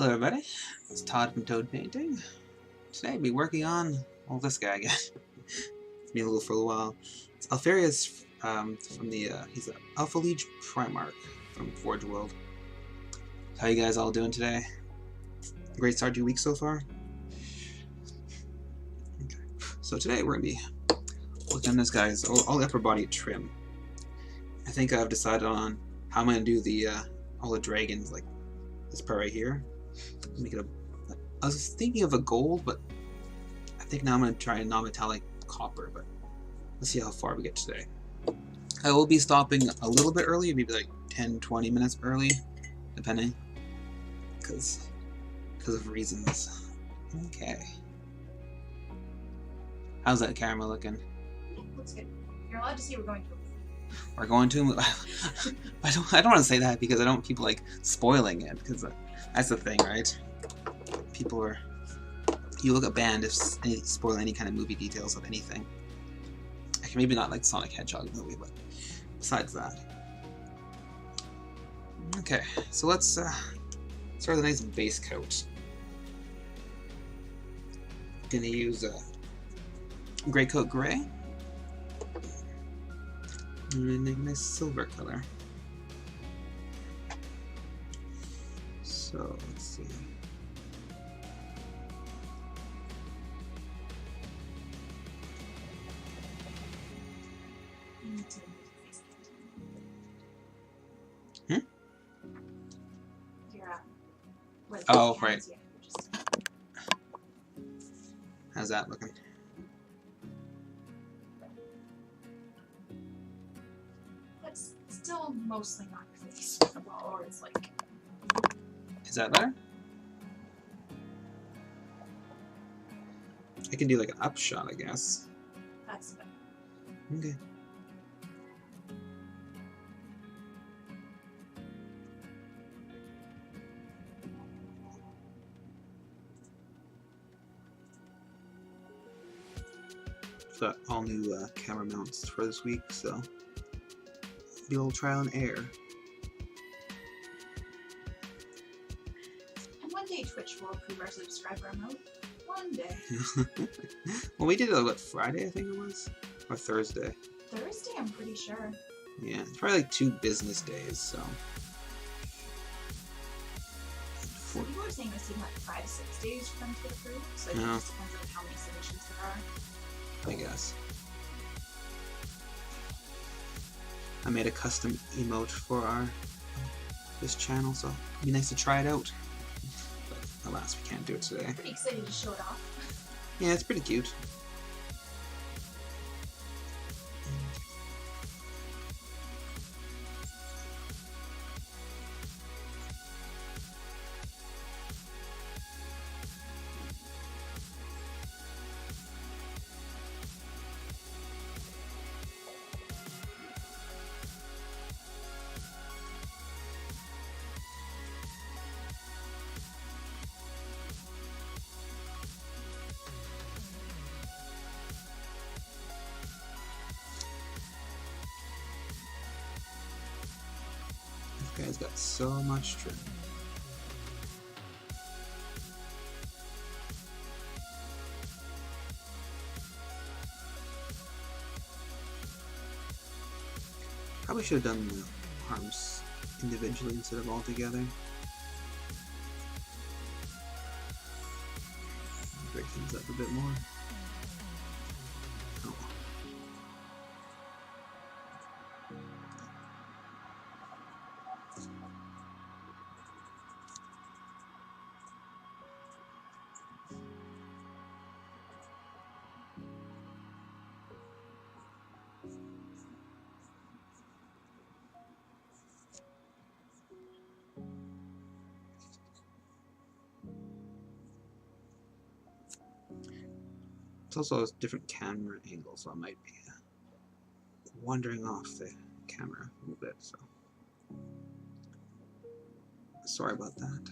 Hello everybody, it's Todd from Toad Painting. Today I'll be working on, well, this guy again. It's been a little for a while. It's Alpharius from the, he's an Alpha Liege Primarch from Forge World. How you guys all doing today? Great start to your week so far? Okay. So today we're going to be looking at this guy's all upper body trim. I think I've decided on how I'm going to do the all the dragons, like this part right here. Make it a. I was thinking of a gold, but I think now I'm going to try a non-metallic copper, but let's see how far we get today. I will be stopping a little bit early, maybe like 10-20 minutes early, depending, because of reasons. Okay. How's that camera looking? Looks good. You're allowed to see we're going to. We're going to. I don't want to say that because I don't want people like spoiling it, because that's the thing, right? People are. You look at banned if they spoil any kind of movie details of anything. Okay, maybe not like Sonic Hedgehog movie, but besides that. Okay, so let's start with a nice base coat. Gonna use gray coat gray. And make a nice silver color. So let's see. Oh, right. How's that looking? It's still mostly not your face. Or it's like. Is that better? I can do like an upshot, I guess. That's better. Okay. Got all new camera mounts for this week, so be a little trial and error. And one day Twitch will approve our subscriber amount. One day. Well, we did it, what, Friday I think it was? Or Thursday? Thursday, I'm pretty sure. Yeah, it's probably like 2 business days, so. So people are saying this taking like 5 to 6 days for them to get approved, so it just depends on how many submissions there are. I guess. I made a custom emote for this channel, so it'd be nice to try it out. But alas, we can't do it today. I'm pretty excited to show it off. Yeah, it's pretty cute. This guy's got so much trim. Probably should have done the arms individually instead of all together. Break things up a bit more. Oh. It's also a different camera angle, so I might be wandering off the camera a little bit, so sorry about that.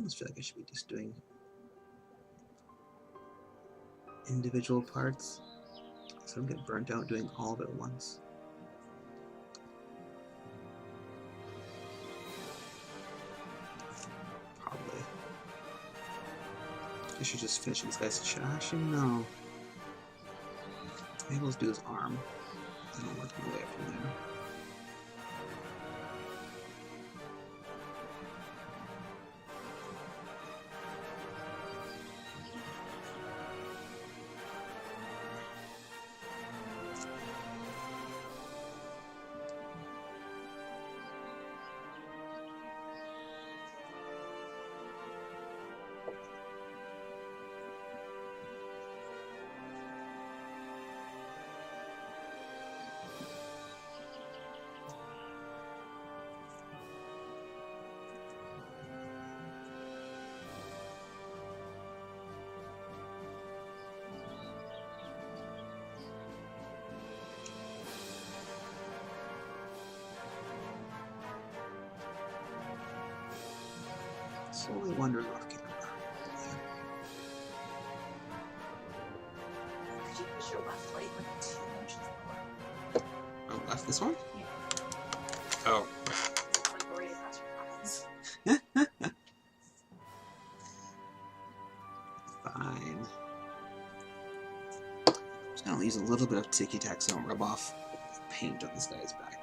almost feel like I should be just doing individual parts so I don't get burnt out doing all of it at once. Probably. I should just finish this guy's chest. Actually, no. Maybe let's do his arm. Then I'll work my way up from there. Slowly wandering off camera. Could you push your left leg like 2 inches lower? Oh, left this one? Yeah. Oh. Like right across your thighs. Fine. Just gonna use a little bit of ticky-tack so I don't rub off paint on this guy's backpack.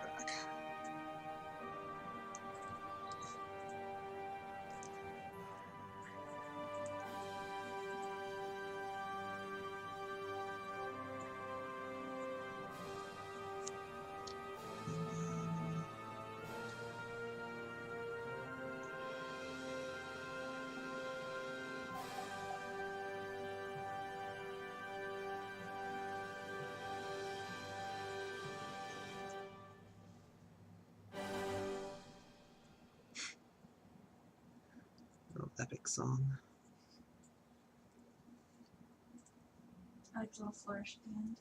Epic song. I like the little flourish at the end.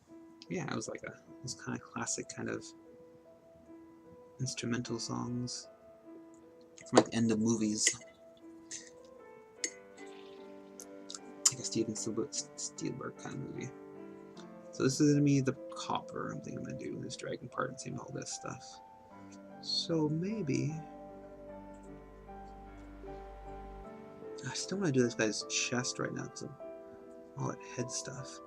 Yeah, it was like this kind of classic kind of instrumental songs from like the end of movies. Like a Steven Spielberg kind of movie. So this is gonna be the copper. I think I'm gonna do this dragon part and same all this stuff. So maybe I still want to do this guy's chest right now because of all that head stuff.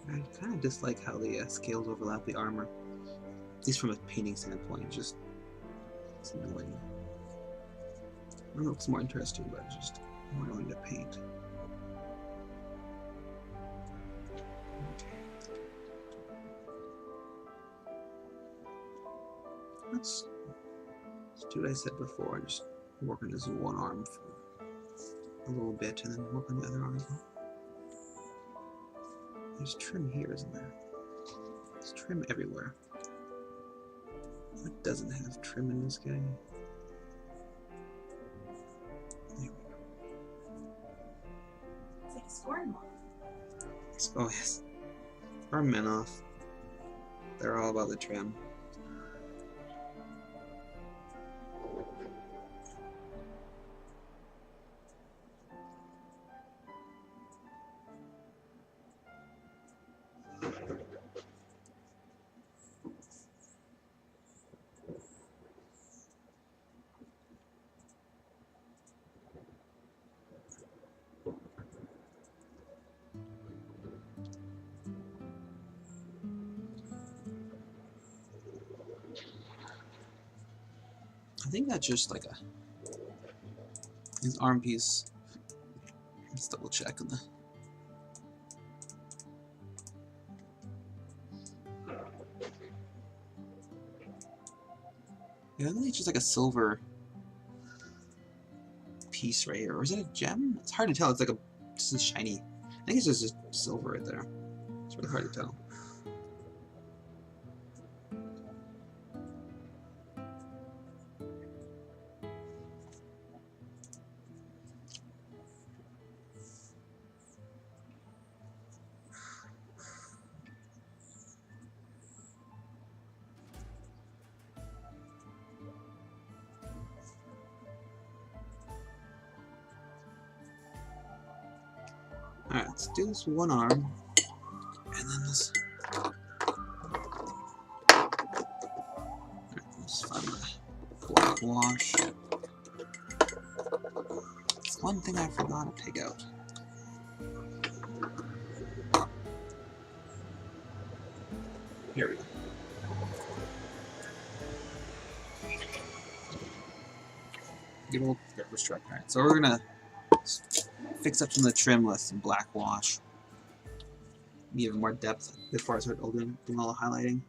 I kind of dislike how the scales overlap the armor. At least from a painting standpoint, it's annoying. I don't know if it's more interesting, but it's just more annoying to paint. Let's do what I said before and just work on this one arm for a little bit and then work on the other arm. There's trim here, isn't there? There's trim everywhere. What doesn't have trim in this guy? There we go. It's like a scoring ball. Oh yes. Our men off. They're all about the trim. think that's just like his arm piece. Let's double check on the. Yeah, I think it's just like a silver piece right here. Or is it a gem? It's hard to tell. It's like just shiny. I think it's just silver right there. It's really hard to tell. Alright, let's do this one arm, and then this. Alright, let's find my black wash. It's one thing I forgot to take out. Here we go. Good old airbrush truck. Alright, so we're gonna fix up some of the trim with some black wash. Give it more depth before I start doing all the highlighting.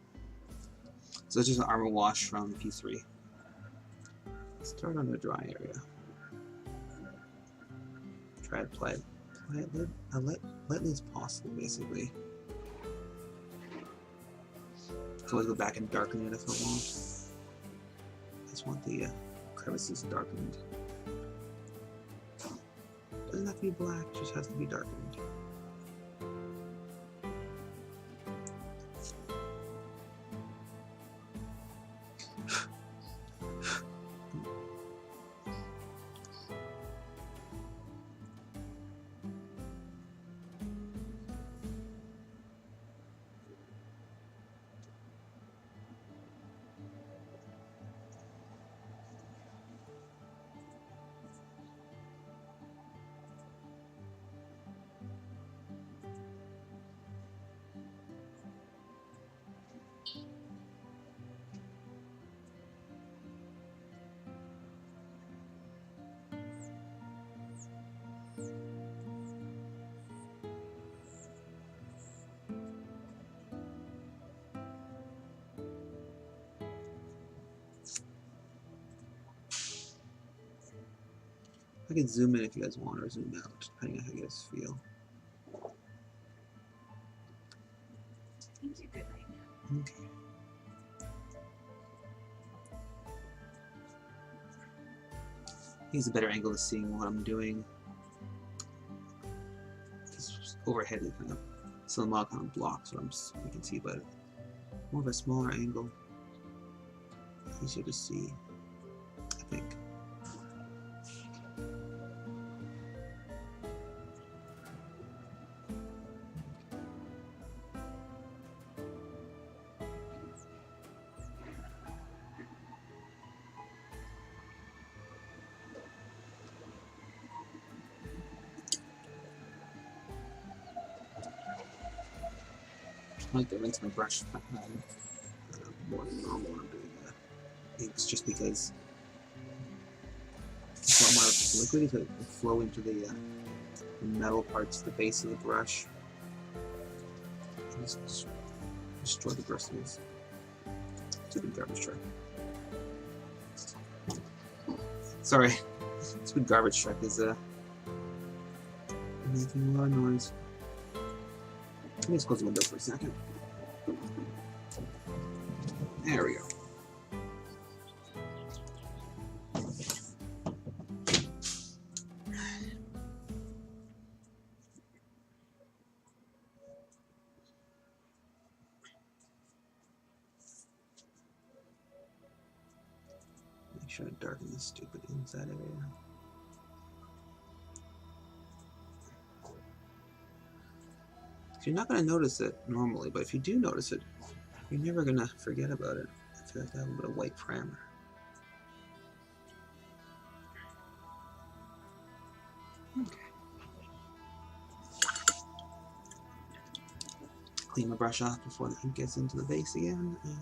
So it's just an armor wash from P3. Start on the dry area. Try to apply it lightly as possible, basically. So always go back and darken it if I want. I just want the crevices darkened. Doesn't have to be black, just has to be darkened. I can zoom in if you guys want, or zoom out, depending on how you guys feel. I think you're good right now. Okay. I think it's a better angle of seeing what I'm doing. Just overhead it kind of, so the model kind of blocks what you can see, but more of a smaller angle. Easier to see, I think. I like to rinse my brush more than normal when I'm doing inks, just because it's a lot more liquidy, so it will flow into the metal parts, the base of the brush, and just destroy the bristles. Stupid garbage truck. Sorry, stupid garbage truck is making a lot of noise. Let me just close the window for a second. There we go. Make sure to darken this stupid inside area. You're not going to notice it normally, but if you do notice it, you're never going to forget about it. I feel like I have a little bit of white primer. Okay. Clean my brush off before the ink gets into the base again. And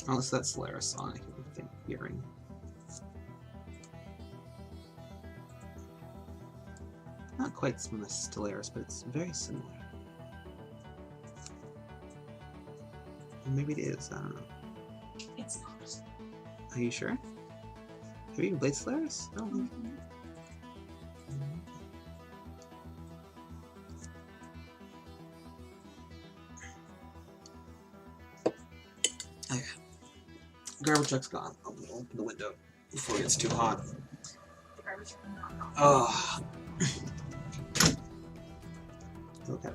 Oh, it's that Solaris song I keep hearing. Not quite similar to Stellaris, but it's very similar. Or maybe it is, I don't know. It's not. Are you sure? Have you even played Stellaris? I don't think. Okay. Garbage truck's gone. I'll open the window before it gets too hot. The garbage truck is not gone. Oh. Okay.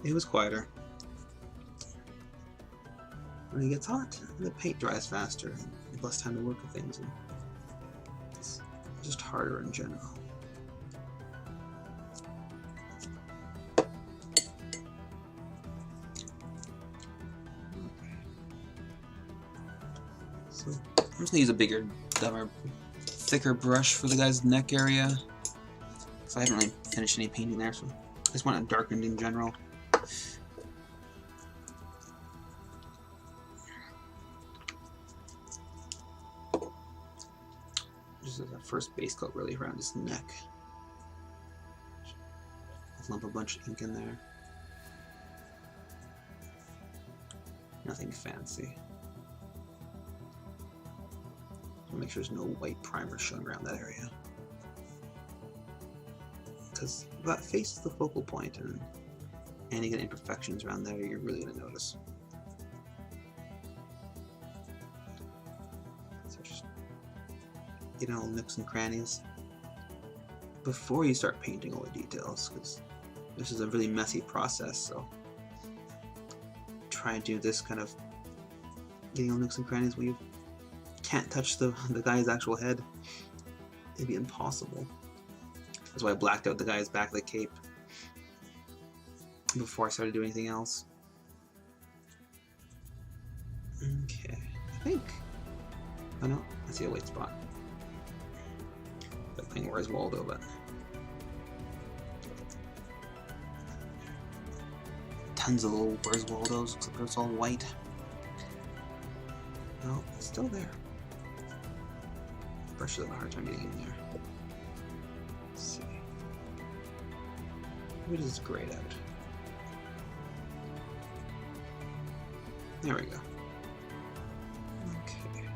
It was quieter. When it gets hot, the paint dries faster, and you have less time to work with things, and it's just harder in general. Okay. So I'm just gonna use a bigger, dumber, thicker brush for the guy's neck area, because I haven't really finished any painting there, so I just want it darkened in general. Just as a first base coat really around his neck. Lump a bunch of ink in there. Nothing fancy. Make sure there's no white primer showing around that area. Because that face is the focal point, and any kind of imperfections around there you're really going to notice. So just get all nooks and crannies before you start painting all the details, because this is a really messy process, so try and do this kind of getting all nooks and crannies where you can't touch the guy's actual head. It'd be impossible. That's why I blacked out the guy's back of the cape before I started doing anything else. Okay, I think. Oh no, I see a white spot. That thing, where's Waldo, but. Tons of little where's Waldo's, except it's all white. No, it's still there. Brush is having a hard time getting in there. Let's see. Maybe this is grayed out. There we go. Okay.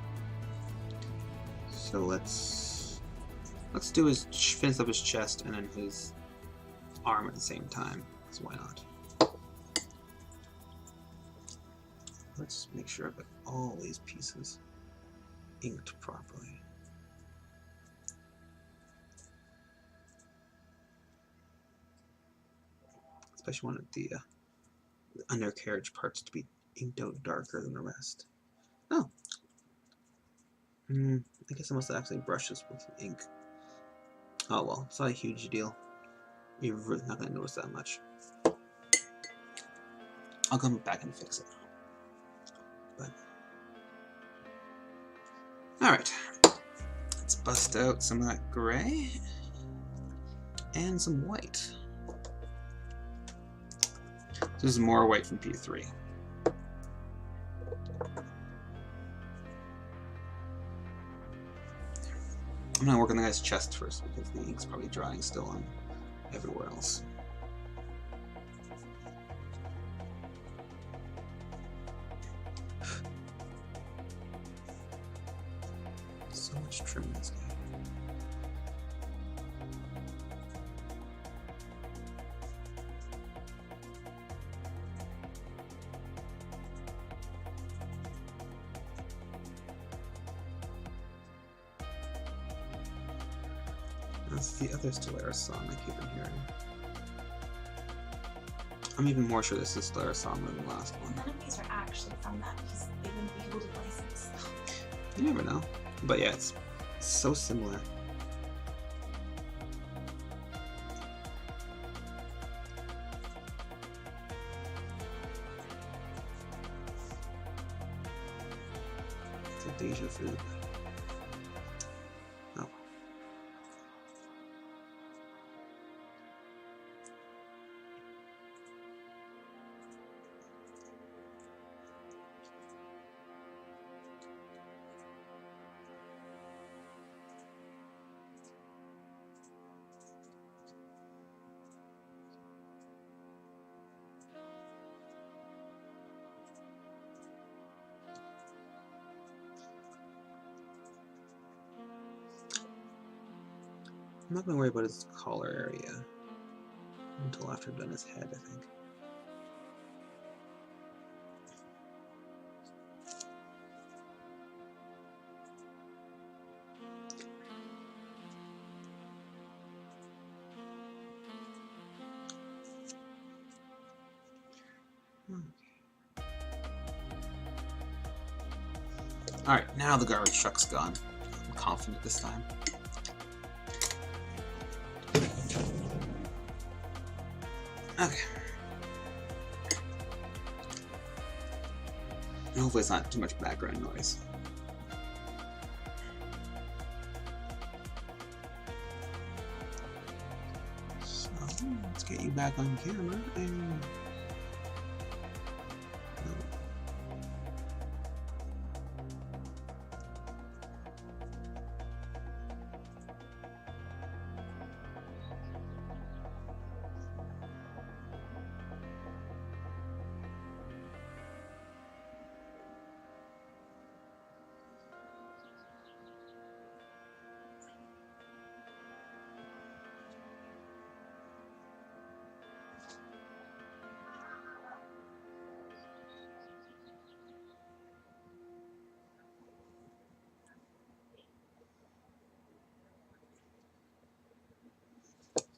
So let's do his finish up his chest and then his arm at the same time. Because why not? Let's make sure I've got all these pieces inked properly. Especially wanted the undercarriage parts to be inked out darker than the rest. Oh! I guess I must have actually brushed this with ink. Oh well, it's not a huge deal. You're really not going to notice that much. I'll come back and fix it. But alright, let's bust out some of that gray and some white. This is more white from P3. I'm gonna work on the guy's chest first because the ink's probably drying still on everywhere else. So much trim in this guy. That's the other Stellaris song I keep on hearing. I'm even more sure this is Stellaris song than the last one. None of these are actually from that because they wouldn't be able to license. You never know. But yeah, it's so similar. It's a deja vu. Oh. I'm not going to worry about his collar area until after I've done his head, I think. Alright, now the garbage truck's gone. I'm confident this time. Okay. Hopefully it's not too much background noise. So, let's get you back on camera and...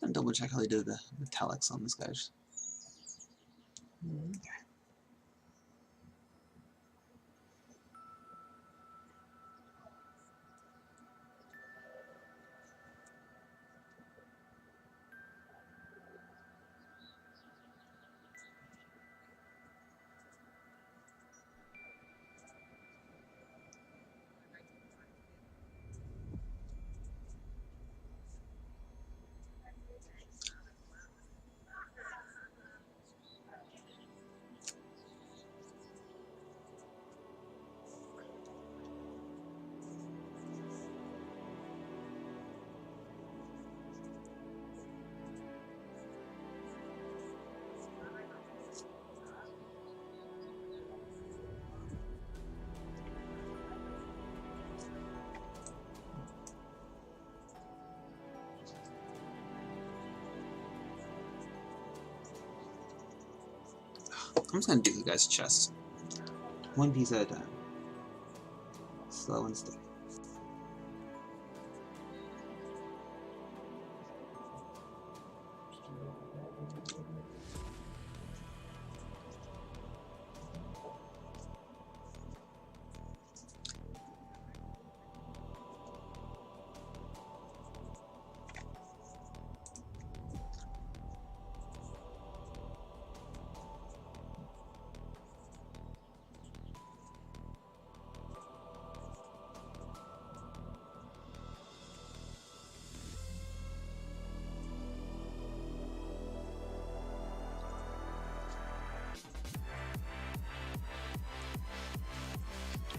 and double check how they did the metallics on this guy. Okay. I'm just gonna do the guy's chest. One piece at a time. Slow and steady.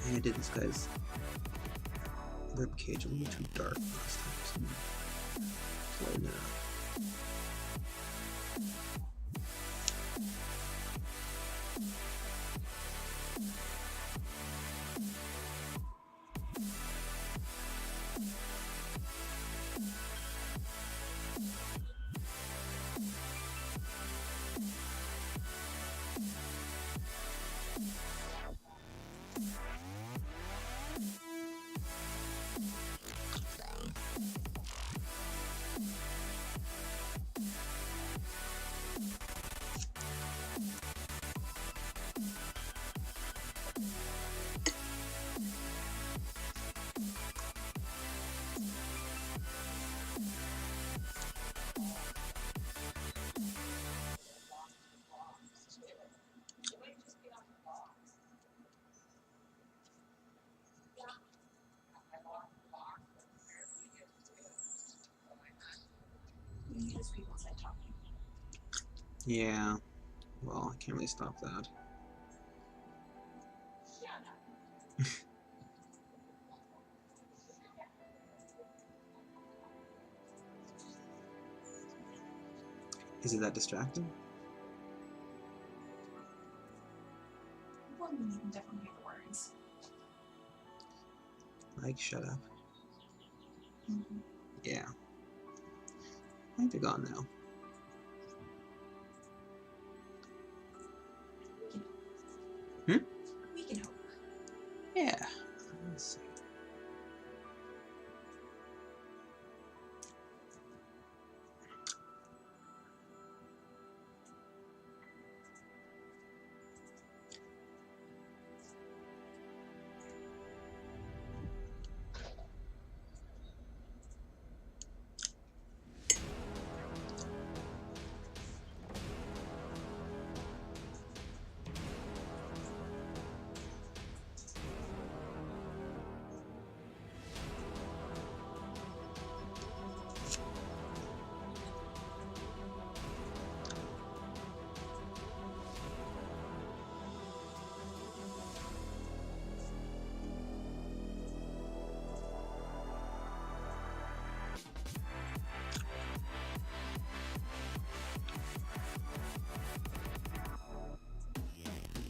I did this guy's rib cage a little too dark last time, so lighten it up. Yeah, well, I can't really stop that. Is it that distracting? Well, you can definitely hear the words. Like, shut up. Mm-hmm. Yeah. I think they're gone now. We can hope. Yeah. Let's see.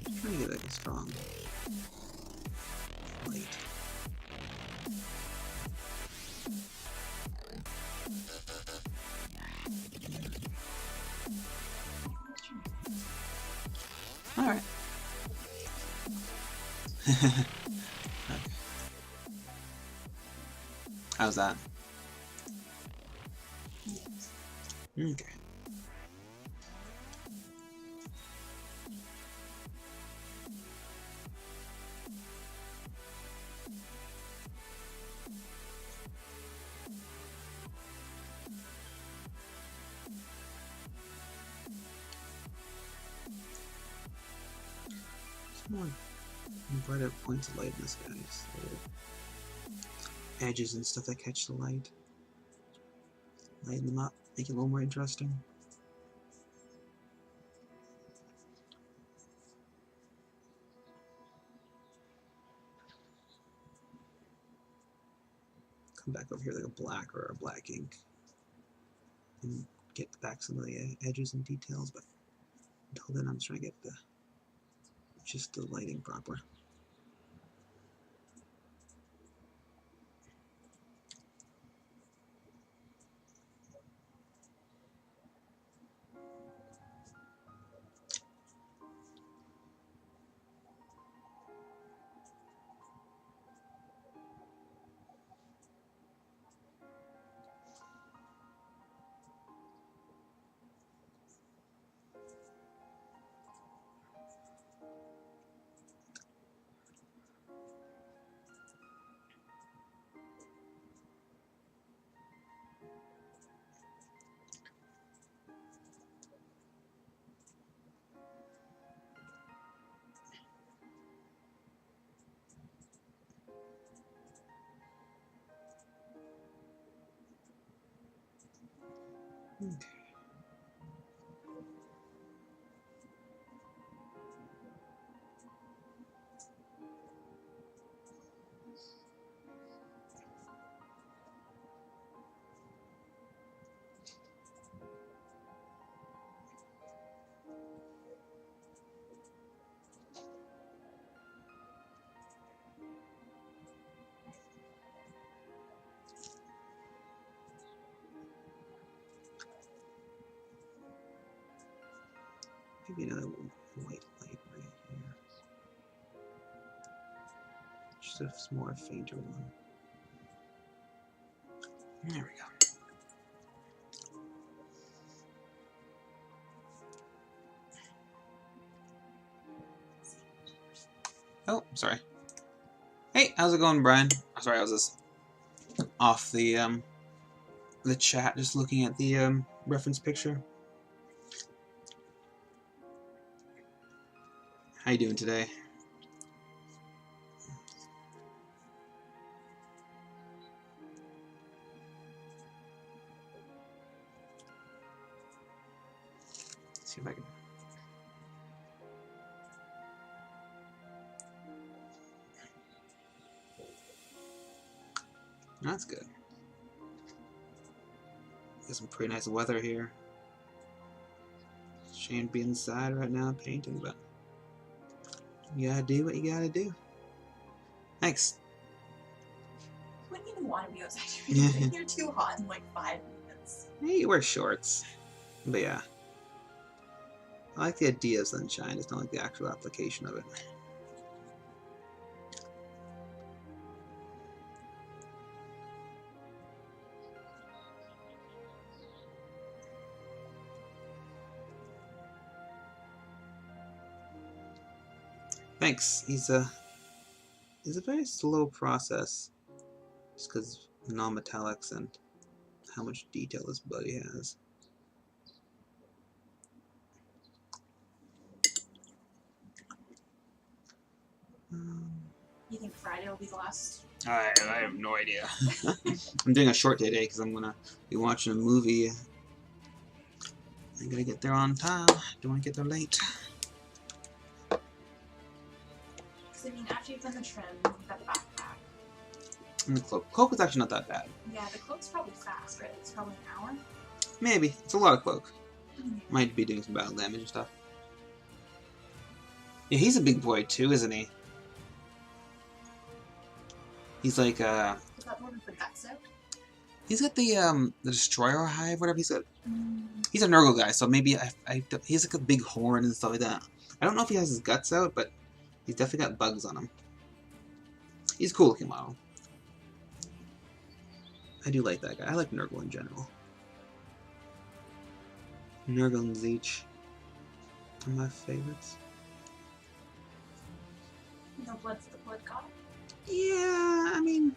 I'm trying to get like a strong light. All right. Okay. How's that? Okay. Come on. Brighter points of light in this guy's little edges and stuff that catch the light. Lighten them up, make it a little more interesting. Come back over here like a black or a black ink and get back some of the edges and details, but until then I'm just trying to get just the lighting proper. Okay. Maybe another white light right here. Just a more fainter one. There we go. Oh, sorry. Hey, how's it going, Brian? Oh, sorry, I was just off the chat, just looking at the reference picture. How you doing today? Let's see if I can. That's good. Got some pretty nice weather here. Shame to be inside right now painting, but you gotta do what you gotta do. Thanks. I wouldn't even want to be outside. You're too hot in like 5 minutes. shorts. Hey, you wear shorts. But yeah. I like the idea of sunshine, just don't like the actual application of it. Thanks. He's a very slow process, just because non-metallics and how much detail this buddy has. You think Friday will be the last? I have no idea. I'm doing a short day today because I'm gonna be watching a movie. I gotta get there on time. Don't want to get there late. Because I mean, after you've done the trim, you've got the backpack. And the cloak. Cloak is actually not that bad. Yeah, the cloak's probably fast, right? It's probably an hour. Maybe. It's a lot of cloak. Mm-hmm. Might be doing some battle damage and stuff. Yeah, he's a big boy too, isn't he? He's like Is that the one with the guts out? he's got the destroyer hive, whatever he's got. He's a Nurgle guy, so maybe he's like a big horn and stuff like that. I don't know if he has his guts out, but he's definitely got bugs on him. He's a cool looking model. I do like that guy. I like Nurgle in general. Nurgle and Zeech are my favorites. No blood for the blood god. Yeah, I mean,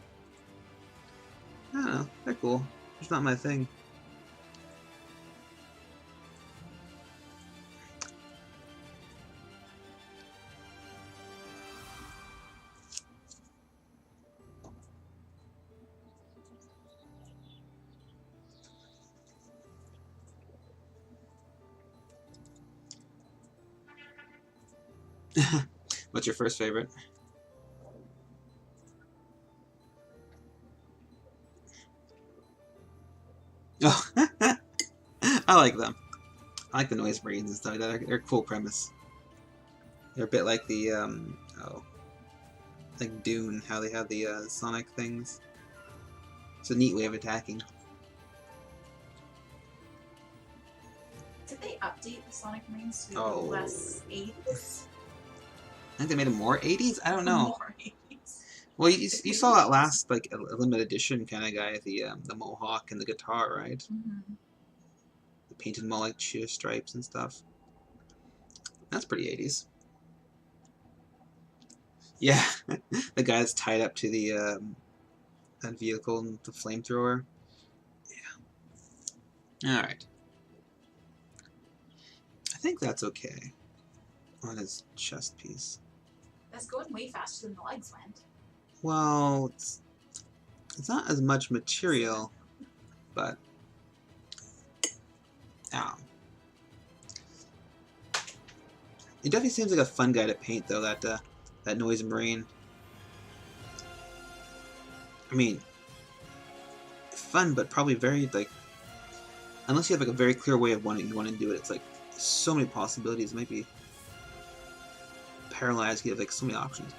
I don't know. They're cool. It's not my thing. What's your first favorite? Oh, I like them. I like the noise breeds and stuff like that. They're a cool premise. They're a bit like the like Dune, how they have the sonic things. It's a neat way of attacking. Did they update the Sonic Marines to be Oh. less 80s? I think they made them more 80s? I don't know. More 80s. Well, you saw that last like a limited edition kind of guy, the mohawk and the guitar, right? Mm-hmm. The painted them all like sheer stripes and stuff. That's pretty 80s. Yeah, the guy that's tied up to the that vehicle and the flamethrower. Yeah. All right. I think that's okay on his chest piece. That's going way faster than the legs went. Well, it's not as much material, but it definitely seems like a fun guy to paint, though. That noise marine. I mean, fun, but probably very like, unless you have like a very clear way of you want to do it. It's like so many possibilities. It might be paralyzed. You have like so many options.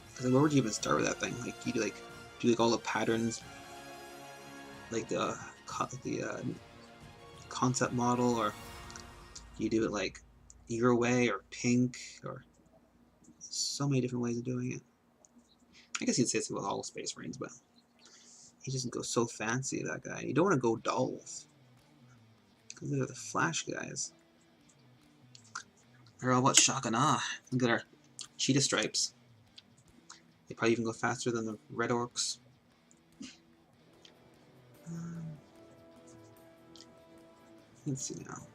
Because like, where would you even start with that thing? Like, you do like all the patterns, like the concept model, or you do it like your way or pink, or so many different ways of doing it. I guess you'd say it's with all Space Marines, but he doesn't go so fancy, that guy. You don't want to go dolls, because they're the flash guys. They're all about shock and awe. Look at our cheetah stripes. They probably even go faster than the red orcs. Let's see now.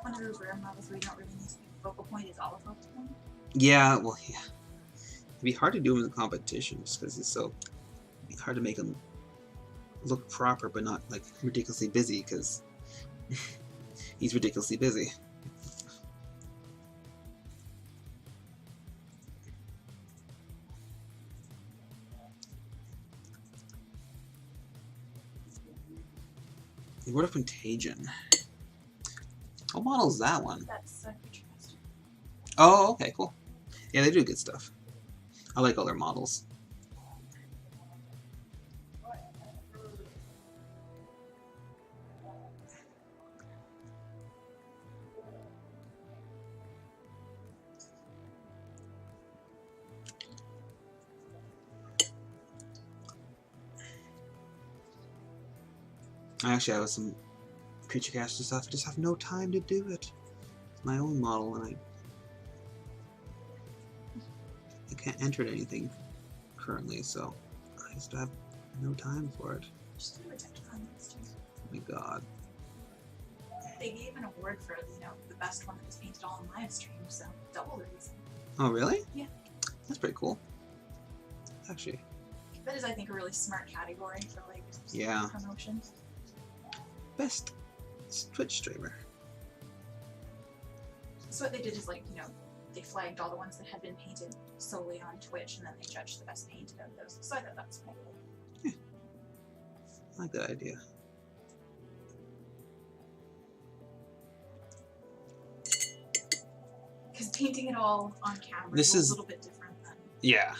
One of those rare models where you don't really need to be focal point is all a focal point. Yeah, well, yeah. It'd be hard to do him in the competition just because it's so. It'd be hard to make him look proper, but not like ridiculously busy, because he's ridiculously busy. Word of Contagion. What model is that one? That's Creature Master. Oh, okay, cool. Yeah, they do good stuff. I like all their models. I actually have some creature cast and stuff. I just have no time to do it. It's my own model, and I can't enter anything currently, so I just have no time for it. Just do a Tectocon next year. Oh my god. They gave an award for, the best one that was painted all in live stream, so double the reason. Oh really? Yeah. That's pretty cool. Actually. That is, I think, a really smart category for yeah. promotion. Best Twitch streamer. So what they did is they flagged all the ones that had been painted solely on Twitch, and then they judged the best painted of those. So I thought that was quite cool. Yeah. I like that idea. Because painting it all on camera This is is a little bit different than... Yeah.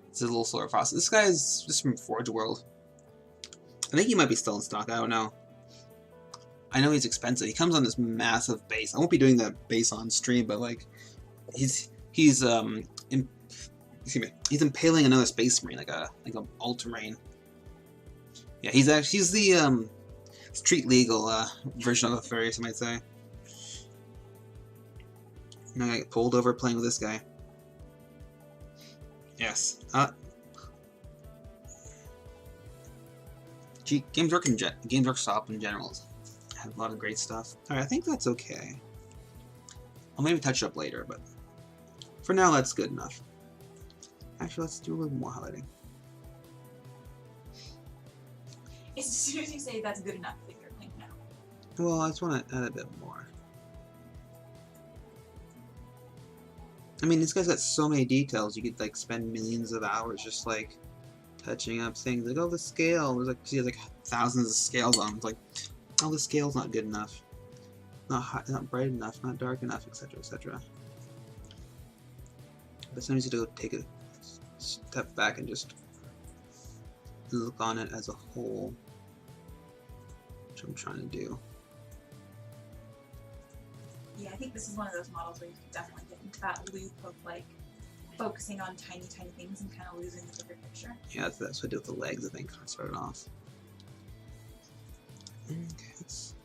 It's a little slower process. This guy is just from Forge World. I think he might be still in stock. I don't know. I know he's expensive. He comes on this massive base. I won't be doing that base on stream, but he's impaling another Space Marine, like a Ultramarine. Yeah, he's the street legal version of Alpharius, I might say. And I get pulled over playing with this guy. Yes. Games Workshop in general have a lot of great stuff. Alright, I think that's okay. I'll maybe touch it up later, but for now that's good enough. Actually, let's do a little more highlighting. As soon as you say that's good enough, that you're playing now. Well, I just want to add a bit more. I mean, this guy's got so many details. You could spend millions of hours just touching up things. Oh, the scale. There's he has thousands of scales on him. It's oh, the scale's not good enough. Not hot, not bright enough, not dark enough, etc., etc. But sometimes you have to go take a step back and just look on it as a whole, which I'm trying to do. Yeah, I think this is one of those models where you can definitely get into that loop of focusing on tiny things and kind of losing the bigger picture. Yeah, that's what I did with the legs, I think, when I started off. Okay, let's...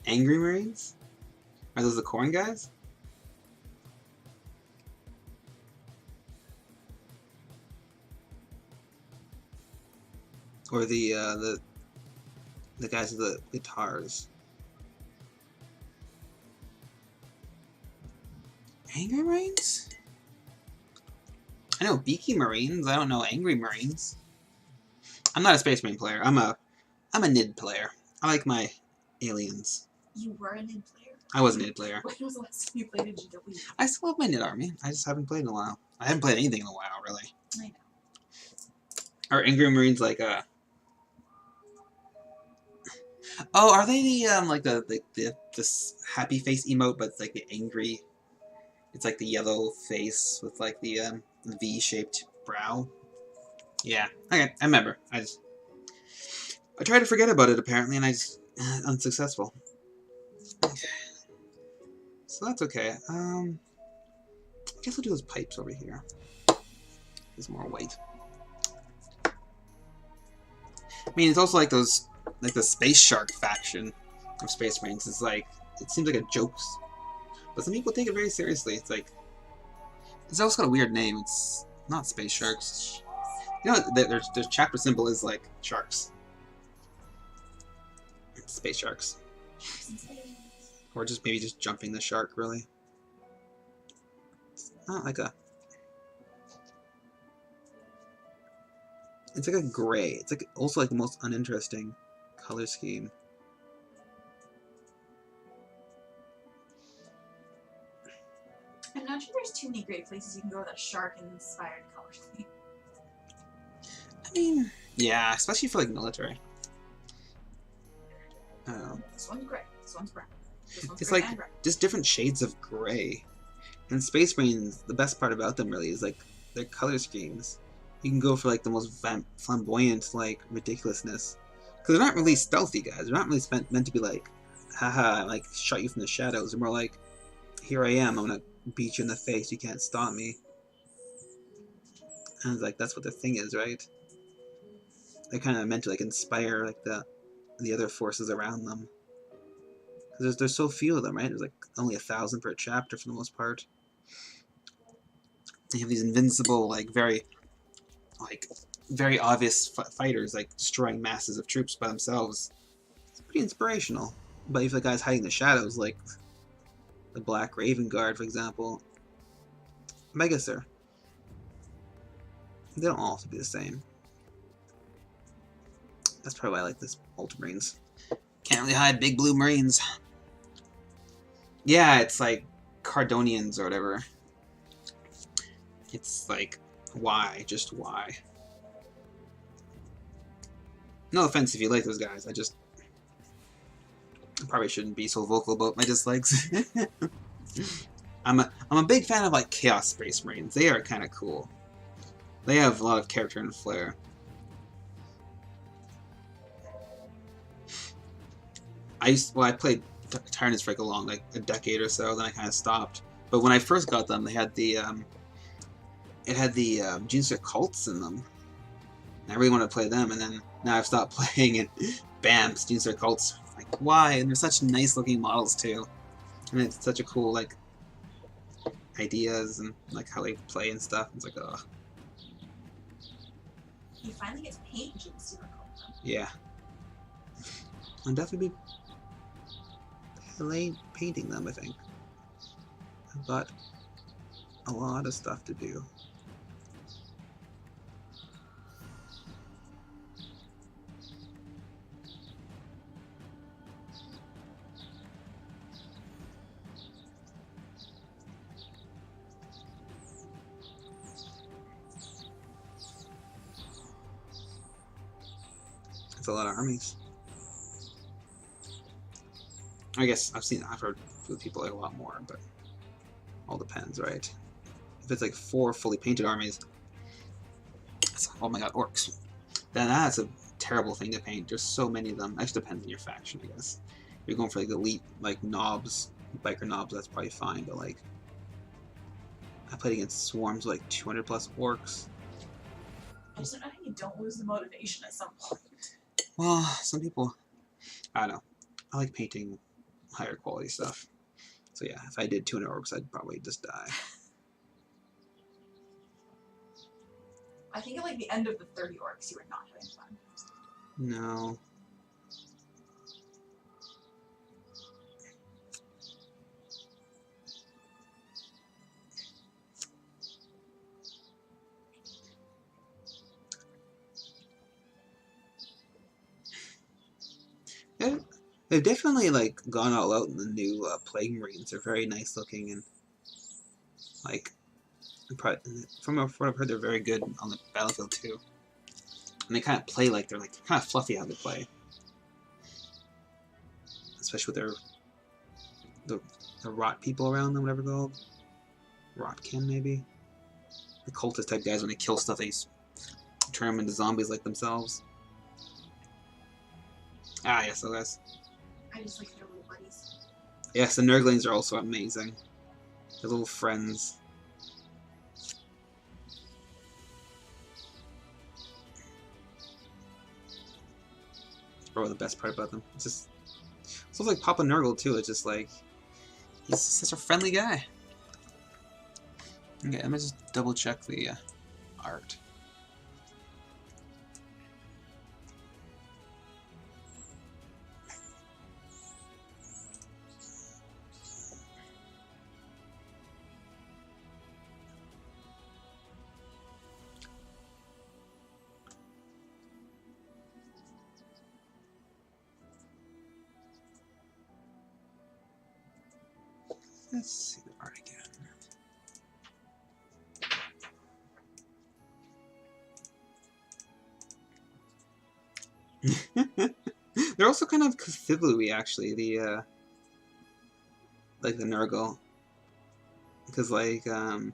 Angry Marines? Are those the corn guys? Or the guys with the guitars? Angry Marines? I know Beaky Marines. I don't know Angry Marines. I'm not a Space Marine player. I'm a NID player. I like my aliens. You were a NID player? I was a NID player. When was the last time you played a GW? I still have my NID army. I just haven't played in a while. I haven't played anything in a while, really. I know. Are Angry Marines Oh, are they the this happy face emote, but it's the angry? It's the yellow face with the V-shaped brow. Yeah, okay, I remember. I tried to forget about it apparently, and I just unsuccessful. Okay. So that's okay. I guess I'll do those pipes over here. There's more weight. I mean, it's also those. The Space Shark faction of Space Marines is it seems like a joke, but some people take it very seriously. It's also got a weird name. It's not Space Sharks. You know, their chapter symbol is sharks. It's Space Sharks. Or maybe just jumping the shark, really. It's not it's a gray. It's also the most uninteresting color scheme. I'm not sure there's too many great places you can go with a shark-inspired color scheme. I mean, yeah, especially for like military. This one's gray. This one's brown. This one's It's gray like and brown. just different shades of gray. And Space Marines, the best part about them really is like their color schemes. You can go for like the most flamboyant, like ridiculousness, because they're not really stealthy guys. They're not really meant to be like, haha, like shot you from the shadows. They're more like, here I am. I'm gonna beat you in the face. You can't stop me. And it's like that's what the thing is, right? They're kind of meant to like inspire like the other forces around them. Because there's so few of them, right? There's like only 1,000 per chapter for the most part. They have these invincible, like very obvious fighters, like destroying masses of troops by themselves. It's pretty inspirational. But if the guys hiding in the shadows, like the Black Raven Guard, for example, Megasir, they don't all have to be the same. That's probably why I like this Ultramarines. Can't really hide big blue Marines. Yeah, it's like Cardonians or whatever. It's like, why? Just why? No offense if you like those guys, I probably shouldn't be so vocal about my dislikes. I'm a big fan of like Chaos Space Marines. They are kind of cool. They have a lot of character and flair. I played Tyranids for like a decade or so, then I kind of stopped. But when I first got them, they had the Genocide cults in them. And I really wanted to play them, and then now I've stopped playing it. Bam, Genocide cults. Like, why? And they're such nice looking models too. And it's such a cool like ideas and like how they play and stuff. It's like, oh. You finally get to paint Genocide cults. Yeah. I'll definitely be painting them, I think. I've got a lot of stuff to do. It's a lot of armies. I guess I've heard from people like a lot more, but all depends, right? If it's like 4 fully painted armies, oh my god, orcs. Then that's a terrible thing to paint. There's so many of them. It actually depends on your faction, I guess. If you're going for like elite, like knobs, biker knobs, that's probably fine. But like, I played against swarms of like 200 plus orcs. I just don't know how you don't lose the motivation at some point. Well, some people, I don't know. I like painting higher quality stuff. So yeah, if I did 200 orcs, I'd probably just die. I think at like the end of the 30 orcs, you were not having fun. No. They've definitely like gone all out in the new Plague Marines. They're very nice looking and like from what I've heard, they're very good on the battlefield too. And they kind of play like they're kind of fluffy how they play, especially with the rot people around them, whatever they're called, rotkin maybe. The cultist type guys, when they kill stuff, they turn them into zombies like themselves. Ah, yes, so guys. I just like their little buddies. Yes, the Nurglings are also amazing. They're little friends. That's probably the best part about them. It's just like Papa Nurgle too. It's just like he's such a friendly guy. Okay, let me just double check the art. Let's see the art again. They're also kind of Cthulhu-y, actually, the like the Nurgle. Because like Cthulhu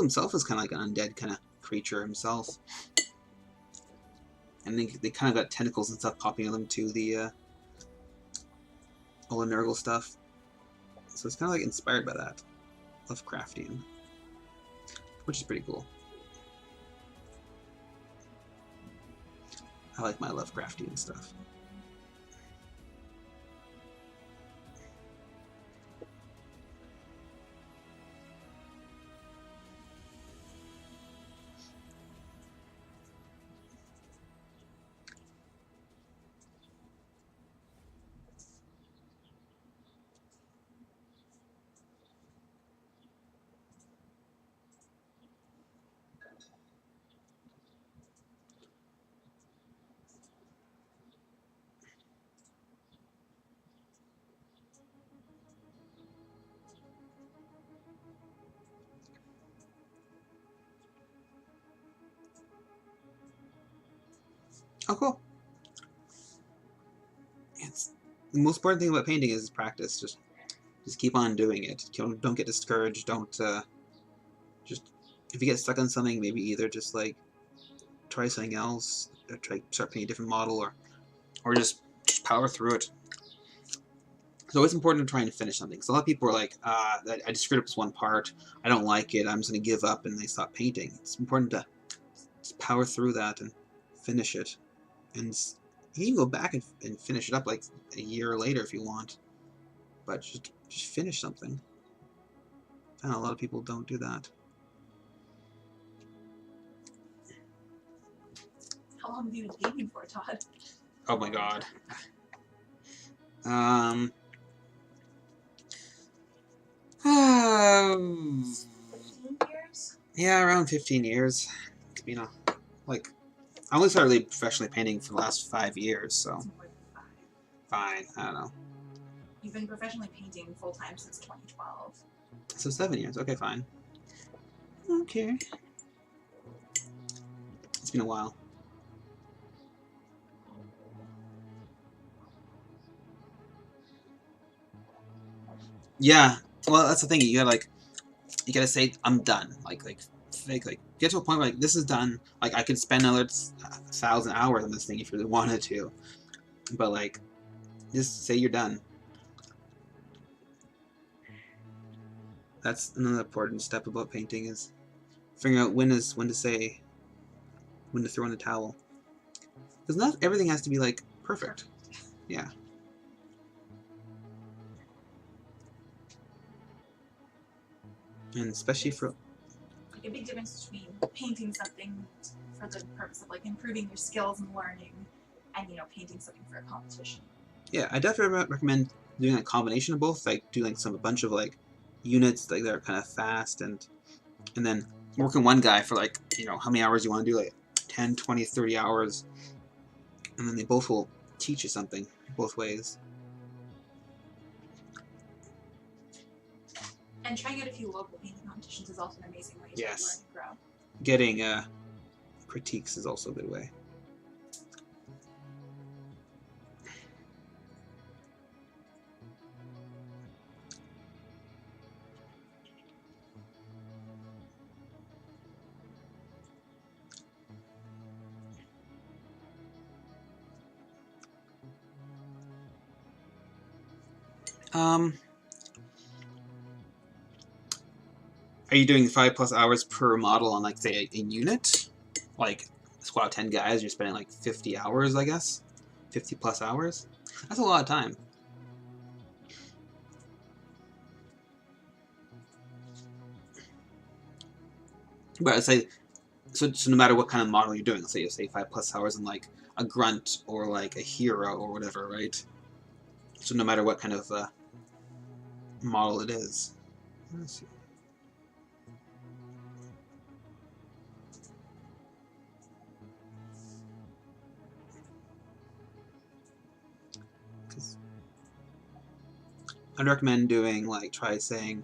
himself is kind of like an undead kind of creature himself. And they kind of got tentacles and stuff popping on them too, the all the Nurgle stuff. So it's kind of like inspired by that. Lovecraftian. Which is pretty cool. I like my Lovecraftian stuff. Oh, cool. It's the most important thing about painting is practice. Just keep on doing it. Don't get discouraged. Don't just if you get stuck on something, maybe either just like try something else, or start painting a different model, or just power through it. It's always important to try and finish something. So a lot of people are like, I just screwed up this one part. I don't like it. I'm just going to give up, and they stop painting. It's important to just power through that and finish it. And you can go back and finish it up like a year later if you want. But just finish something. I know a lot of people don't do that. How long have you been painting for, Todd? Oh my god. 15 years? Yeah, around 15 years. You know, like, I only started really professionally painting for the last 5 years, so. More than 5. Fine, I don't know. You've been professionally painting full-time since 2012. So 7 years, okay, fine. Okay. It's been a while. Yeah, well, that's the thing. You gotta say, I'm done. Like get to a point where like this is done. Like I could spend another 1,000 hours on this thing if you really wanted to, but like, just say you're done. That's another important step about painting is figuring out when to throw in the towel. Because not everything has to be like perfect. Yeah. And especially for like a big difference between painting something for the purpose of like improving your skills and learning, and painting something for a competition. Yeah, I definitely recommend doing a combination of both. Like doing a bunch of like units like that are kind of fast, and then working one guy for like how many hours you want to do, like 10, 20, 30 hours, and then they both will teach you something both ways. And trying out a few local painting competitions is also an amazing way to learn and grow. Getting critiques is also a good way. Are you doing 5+ hours per model on, like, say, a unit? Like, squad of 10 guys, you're spending, like, 50 hours, I guess? 50+ hours? That's a lot of time. But I'd say, so no matter what kind of model you're doing, let's say you say 5+ hours on, like, a grunt or, like, a hero or whatever, right? So no matter what kind of model it is. Let's see. I'd recommend doing, like, try saying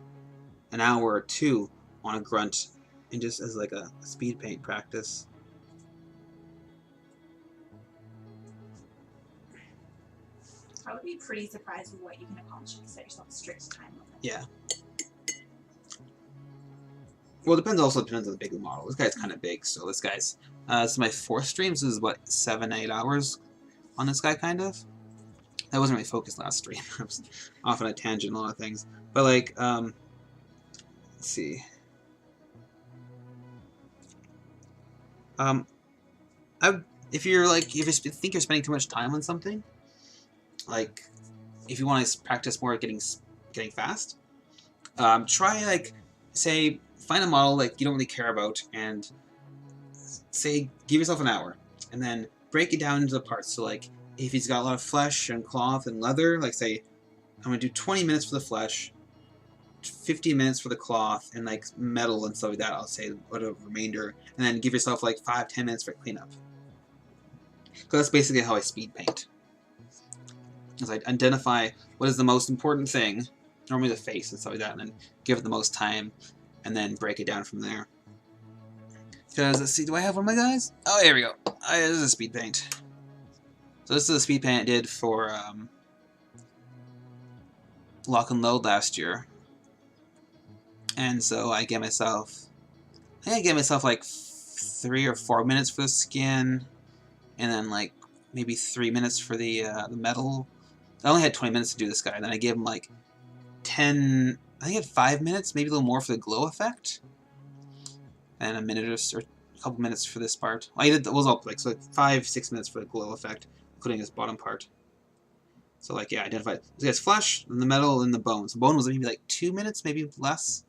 an hour or 2 on a grunt, and just as like a speed paint practice. probably be pretty surprised with what you can accomplish if you set yourself a strict time limit. Yeah. Well, it depends on the big of the model. This guy's kind of big, so this guy's... this is my 4th stream, so this is, what, 7-8 hours on this guy, kind of? I wasn't really focused last stream. I was off on a tangent on a lot of things. But, like, let's see. If you think you're spending too much time on something, like, if you want to practice more at getting fast, try, like, say... Find a model like you don't really care about and say give yourself an hour and then break it down into the parts. So like if he's got a lot of flesh and cloth and leather, like say I'm gonna do 20 minutes for the flesh, 15 minutes for the cloth and like metal and stuff like that, I'll say what a remainder, and then give yourself like 5-10 minutes for cleanup. So that's basically how I speed paint. Is I identify what is the most important thing, normally the face and stuff like that, and then give it the most time. And then break it down from there. Because, let's see, do I have one of my guys? Oh, here we go. This is a speed paint. So this is a speed paint I did for Lock and Load last year. And so I think I gave myself like 3 or 4 minutes for the skin, and then like maybe 3 minutes for the metal. I only had 20 minutes to do this guy, and then I gave him like 10... I think I had 5 minutes, maybe a little more for the glow effect, and a minute or a couple minutes for this part. I did, it was all like, so like 5-6 minutes for the glow effect, including this bottom part. So like, yeah, identify this guy's flesh, and the metal, and the bone. So bone was maybe like 2 minutes, maybe less,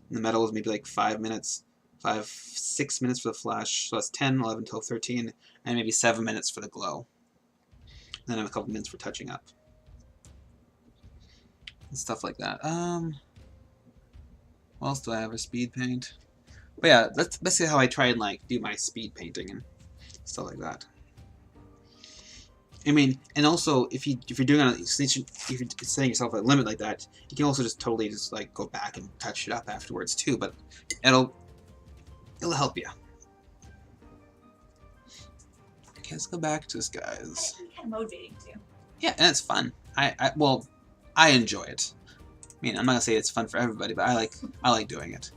and the metal was maybe like 5 minutes, 5-6 minutes for the flesh. So that's 10, 11, 12, 13, and maybe 7 minutes for the glow. And then I have a couple minutes for touching up. And stuff like that. What else do I have? A speed paint? But yeah, that's basically how I try and like do my speed painting and stuff like that. I mean, and also if you're doing it, if you're setting yourself a limit like that, you can also just totally just like go back and touch it up afterwards too. But it'll help you. Okay, let's go back to this guy's. It's kind of motivating too. Yeah, and it's fun. Well, I enjoy it. I mean, I'm not gonna say it's fun for everybody, but I like doing it.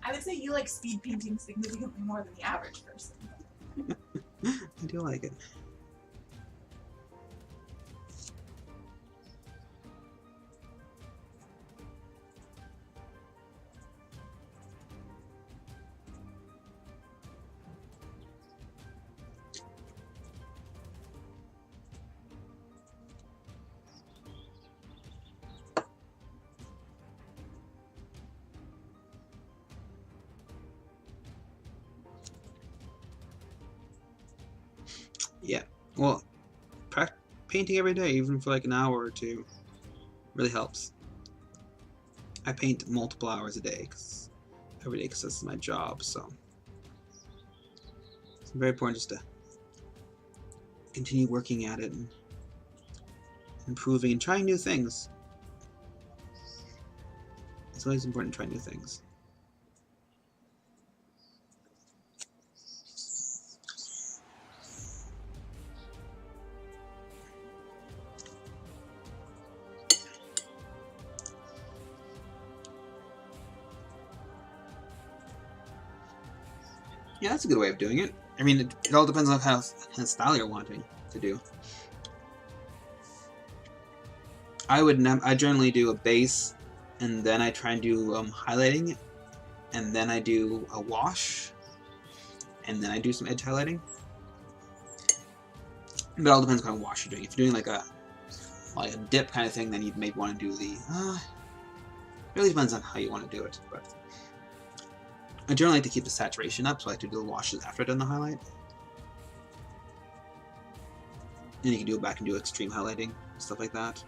I would say you like speed painting significantly more than the average person. I do like it. Yeah, well, painting every day, even for like an hour or two, really helps. I paint multiple hours a day, every day, because that's my job, so it's very important just to continue working at it and improving and trying new things. It's always important to try new things. Yeah, that's a good way of doing it. I mean, it all depends on how style you're wanting to do. I generally do a base, and then I try and do highlighting, and then I do a wash, and then I do some edge highlighting. But it all depends on what kind of wash you're doing. If you're doing like a dip kind of thing, then you'd maybe want to do the. It really depends on how you want to do it, but. I generally like to keep the saturation up, so I like to do the washes after I've done the highlight. And you can do it back and do extreme highlighting, stuff like that.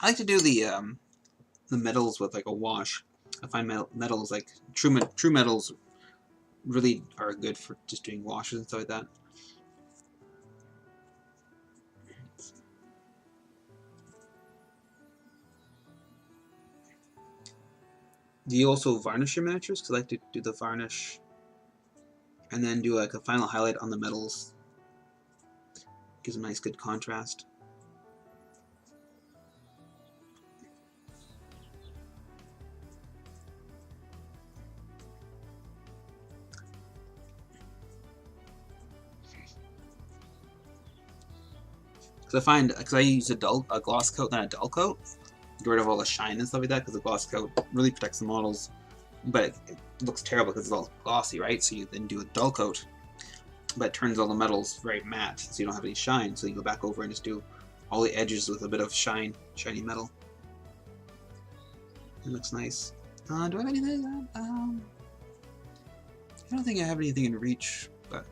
I like to do the metals with like a wash. I find metals like true metals really are good for just doing washes and stuff like that. Do you also varnish your miniatures? Because I like to do the varnish and then do like a final highlight on the metals. Gives a nice good contrast. Because I find, because I use a gloss coat and a dull coat, get rid of all the shine and stuff like that, because the gloss coat really protects the models, but it looks terrible because it's all glossy, right? So you then do a dull coat, but it turns all the metals very matte, so you don't have any shine, so you go back over and just do all the edges with a bit of shiny metal. It looks nice. Do I have anything? I don't think I have anything in reach, but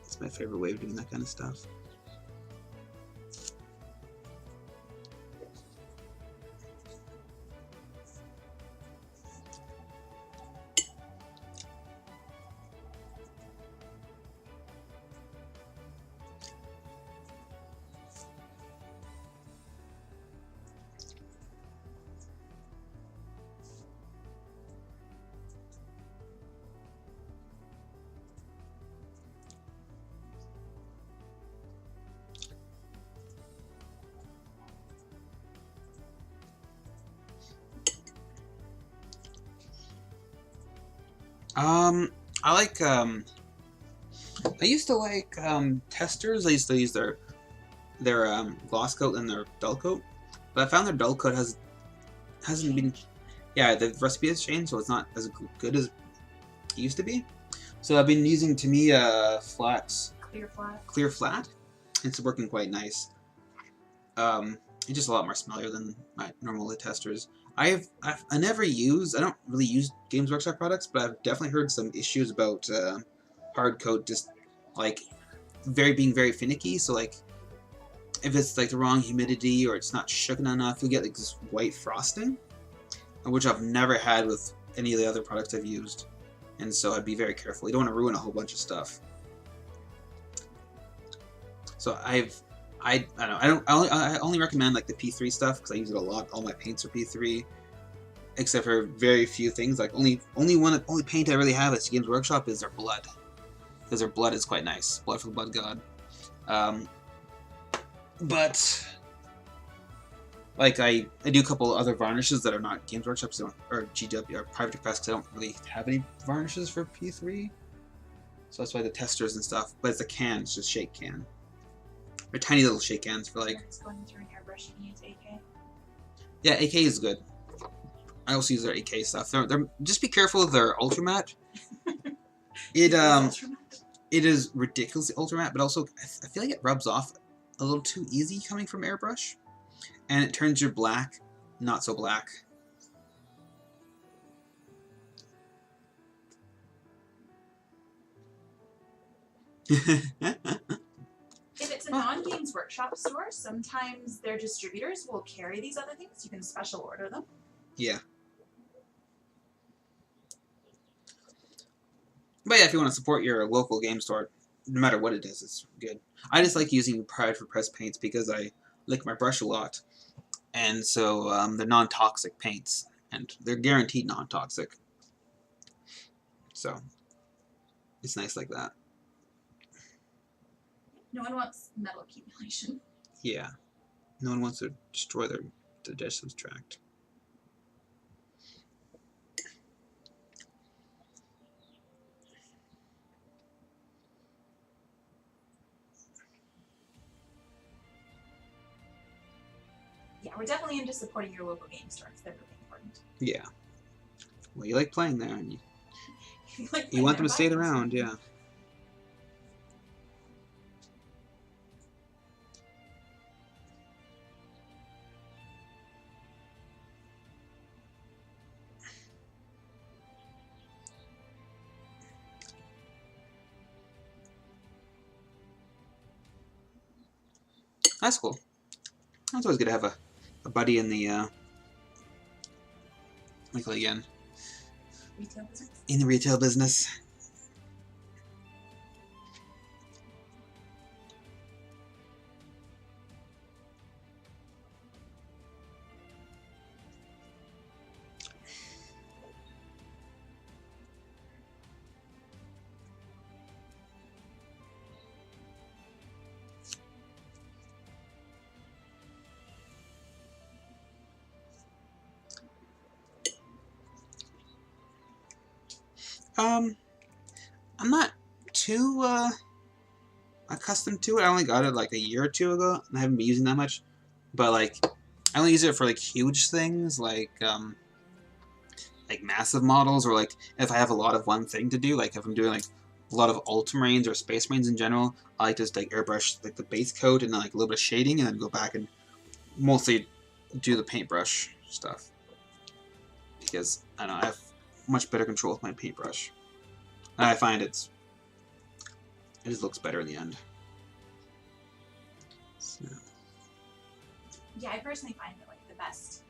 it's my favorite way of doing that kind of stuff. I like, I used to like, testers. I used to use their gloss coat and their dull coat, but I found their dull coat hasn't been, yeah, the recipe has changed, so it's not as good as it used to be. So I've been using, to me, clear flat. It's working quite nice. It's just a lot more smellier than my normal testers. I don't really use Games Workshop products, but I've definitely heard some issues about hard coat just like being very finicky. So like if it's like the wrong humidity or it's not shooken enough, you'll get like this white frosting, which I've never had with any of the other products I've used. And so I'd be very careful. You don't want to ruin a whole bunch of stuff. So I only recommend like the P3 stuff because I use it a lot. All my paints are P3, except for very few things. Like only paint I really have at Games Workshop is their blood, because their blood is quite nice. Blood for the Blood God. But like I do a couple other varnishes that are not Games Workshop or GW or Private Request, because I don't really have any varnishes for P3. So that's why the testers and stuff. But it's a can, it's just shake can. They're tiny little shake cans for like. It's going through an airbrush. You use AK. Yeah, AK is good. I also use their AK stuff. They're just be careful with their ultramat. It is ridiculously ultramat, but also I feel like it rubs off a little too easy coming from airbrush, and it turns your black not so black. If it's a non-Games Workshop store, sometimes their distributors will carry these other things. You can special order them. Yeah. But yeah, if you want to support your local game store, no matter what it is, it's good. I just like using Private Press paints because I lick my brush a lot. And so they're non-toxic paints. And they're guaranteed non-toxic. So it's nice like that. No one wants metal accumulation. Yeah. No one wants to destroy their digestive tract. Yeah, we're definitely into supporting your local game stores. They're really important. Yeah. Well, you like playing there, and like you want them to stay around, yeah. That's cool. That's always good to have a buddy in the again. Retail business. In the retail business. I'm not too accustomed to it. I only got it like a year or two ago, and I haven't been using that much. But like, I only use it for like huge things, like massive models, or like if I have a lot of one thing to do, like if I'm doing like a lot of ultramarines or space marines in general, I like to just like airbrush like the base coat and then like a little bit of shading, and then go back and mostly do the paintbrush stuff, because I don't know, I have much better control with my paintbrush, and I find it just looks better in the end. So. Yeah, I personally find that like the best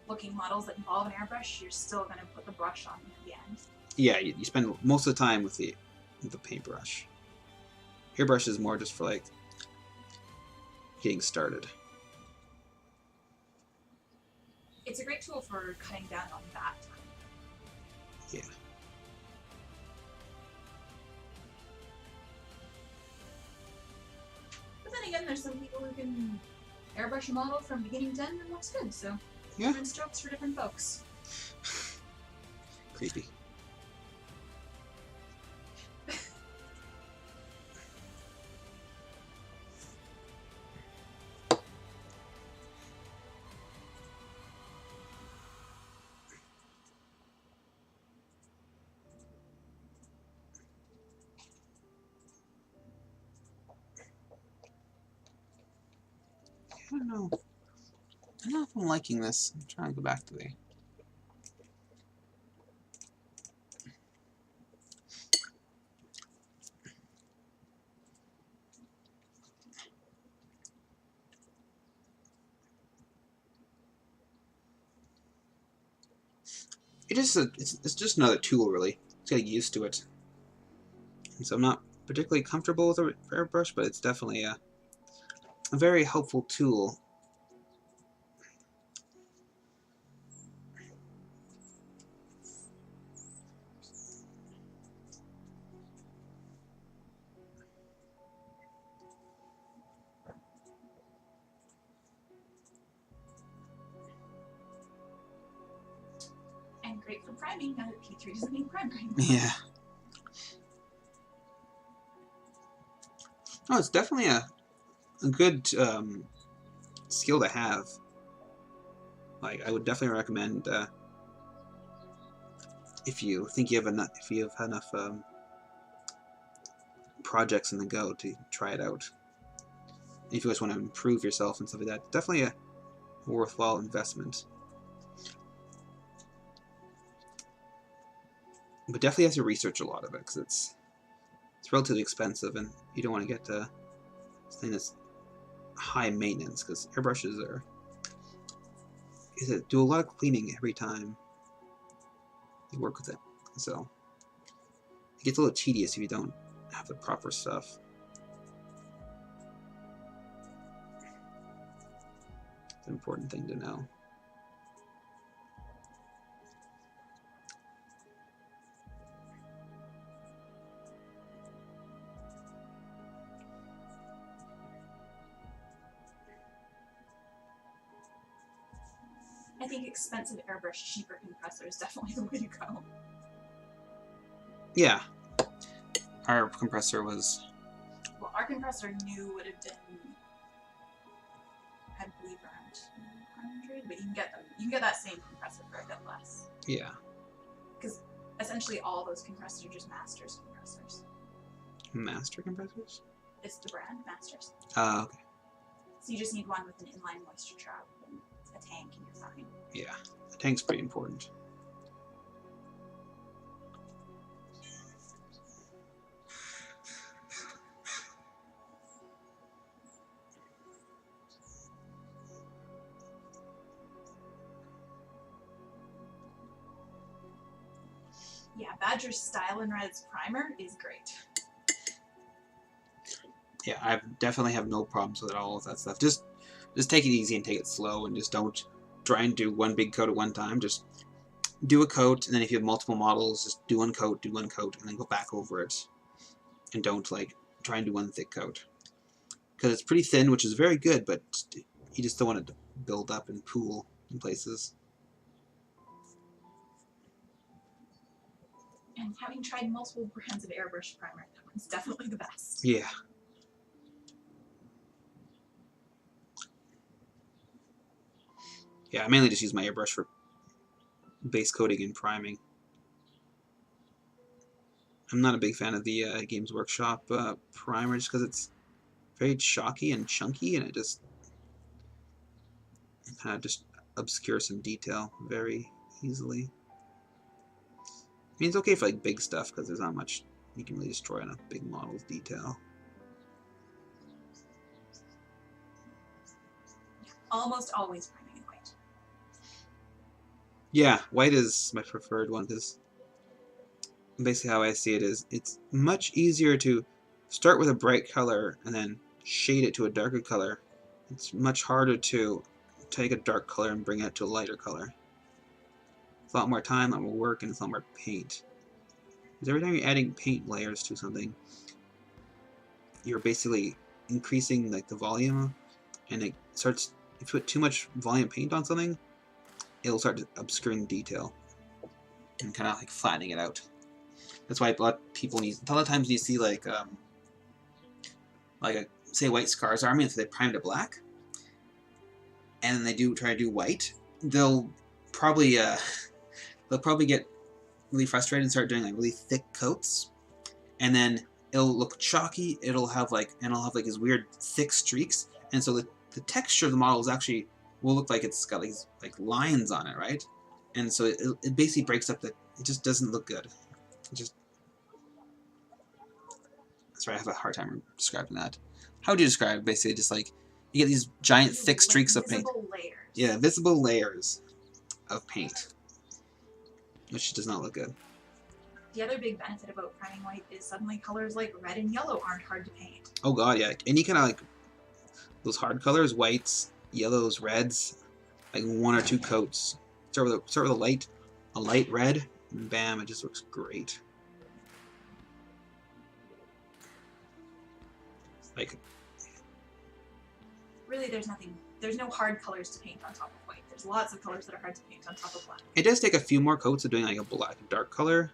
looking models that involve an airbrush, you're still going to put the brush on at the end. Yeah, you spend most of the time with the paintbrush. Airbrush is more just for like getting started. It's a great tool for cutting down on that time. Yeah. But then again, there's some people who can airbrush a model from beginning to end and looks good, so yeah. Different strokes for different folks. Creepy. I don't know. I don't know if I'm liking this. I'm trying to go back to the... It's just another tool, really. Just get used to it. And so I'm not particularly comfortable with a airbrush, but it's definitely a very helpful tool. And great for priming now that P3 doesn't need priming. Yeah. Oh, it's definitely a good skill to have. Like, I would definitely recommend if you think you have enough projects in the go to try it out. If you guys want to improve yourself and stuff like that, definitely a worthwhile investment. But definitely have to research a lot of it, because it's relatively expensive, and you don't want to get something that's high maintenance, because airbrushes do a lot of cleaning every time you work with it. So it gets a little tedious if you don't have the proper stuff. It's an important thing to know. I think expensive airbrush, cheaper compressor is definitely the way to go. Yeah. Our compressor was... Well, our compressor new would have been, I believe, around 200, but you can get that same compressor for a bit less. Yeah. Because essentially all those compressors are just Masters compressors. Master compressors? It's the brand, Masters. Okay. So you just need one with an inline moisture trap and a tank and you're fine. Yeah. The tank's pretty important. Yeah, Badger's Style and Red's primer is great. Yeah, I definitely have no problems with all of that stuff. Just take it easy and take it slow, and just don't try and do one big coat at one time. Just do a coat, and then if you have multiple models, just do one coat, and then go back over it. And don't like try and do one thick coat. Because it's pretty thin, which is very good, but you just don't want it to build up and pool in places. And having tried multiple brands of airbrush primer, that one's definitely the best. Yeah. Yeah, I mainly just use my airbrush for base coating and priming. I'm not a big fan of the Games Workshop primer just because it's very chalky and chunky, and it kind of just obscures some detail very easily. I mean, it's okay for like big stuff because there's not much you can really destroy on a big model's detail. Almost always priming in white. Yeah, white is my preferred one because basically how I see it is it's much easier to start with a bright color and then shade it to a darker color. It's much harder to take a dark color and bring it to a lighter color. It's a lot more time, a lot more work, and it's a lot more paint. Because every time you're adding paint layers to something, you're basically increasing like the volume, and it starts. If you put too much volume paint on something, it'll start obscuring detail and kind of like flattening it out. That's why a lot of people need. A lot of times you see like say White Scars Army, if they primed it black, and then they try to do white, they'll probably get really frustrated and start doing like really thick coats, and then it'll look chalky. It'll have like these weird thick streaks, and so the texture of the model is actually will look like it's got these like lines on it, right? And so it basically breaks up it just doesn't look good. Sorry, I have a hard time describing that. How would you describe it? Basically, just like you get these giant thick streaks of paint. Visible layers. Yeah, visible layers of paint, which does not look good. The other big benefit about priming white is suddenly colors like red and yellow aren't hard to paint. Oh god, yeah. Any kind of like those hard colors, whites, yellows, reds, like one or two coats. Start with a light red, and bam, it just looks great. Like really, there's no hard colors to paint on top of white. There's lots of colors that are hard to paint on top of black. It does take a few more coats of doing like a black dark color.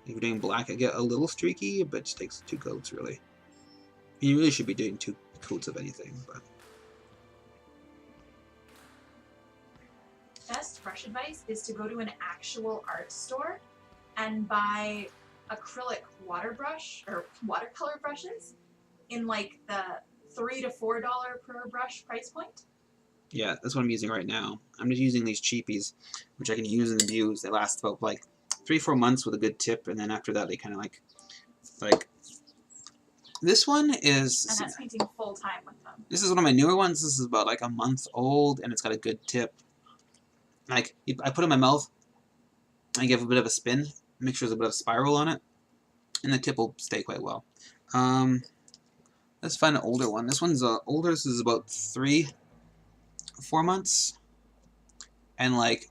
If you're doing black, it get a little streaky, but it just takes 2 coats really. You really should be doing 2 coats of anything, but. Best brush advice is to go to an actual art store and buy acrylic watercolor brushes in like the $3 to $4 per brush price point. Yeah, that's what I'm using right now. I'm just using these cheapies, which I can use and abuse. They last about like 3-4 months with a good tip, and then after that they kind of like this one is. And that's painting full time with them. This is one of my newer ones. This is about like a month old, and it's got a good tip. Like I put it in my mouth, I give a bit of a spin, make sure there's a bit of spiral on it, and the tip will stay quite well. Let's find an older one. This one's older. This is about 3-4 months, and like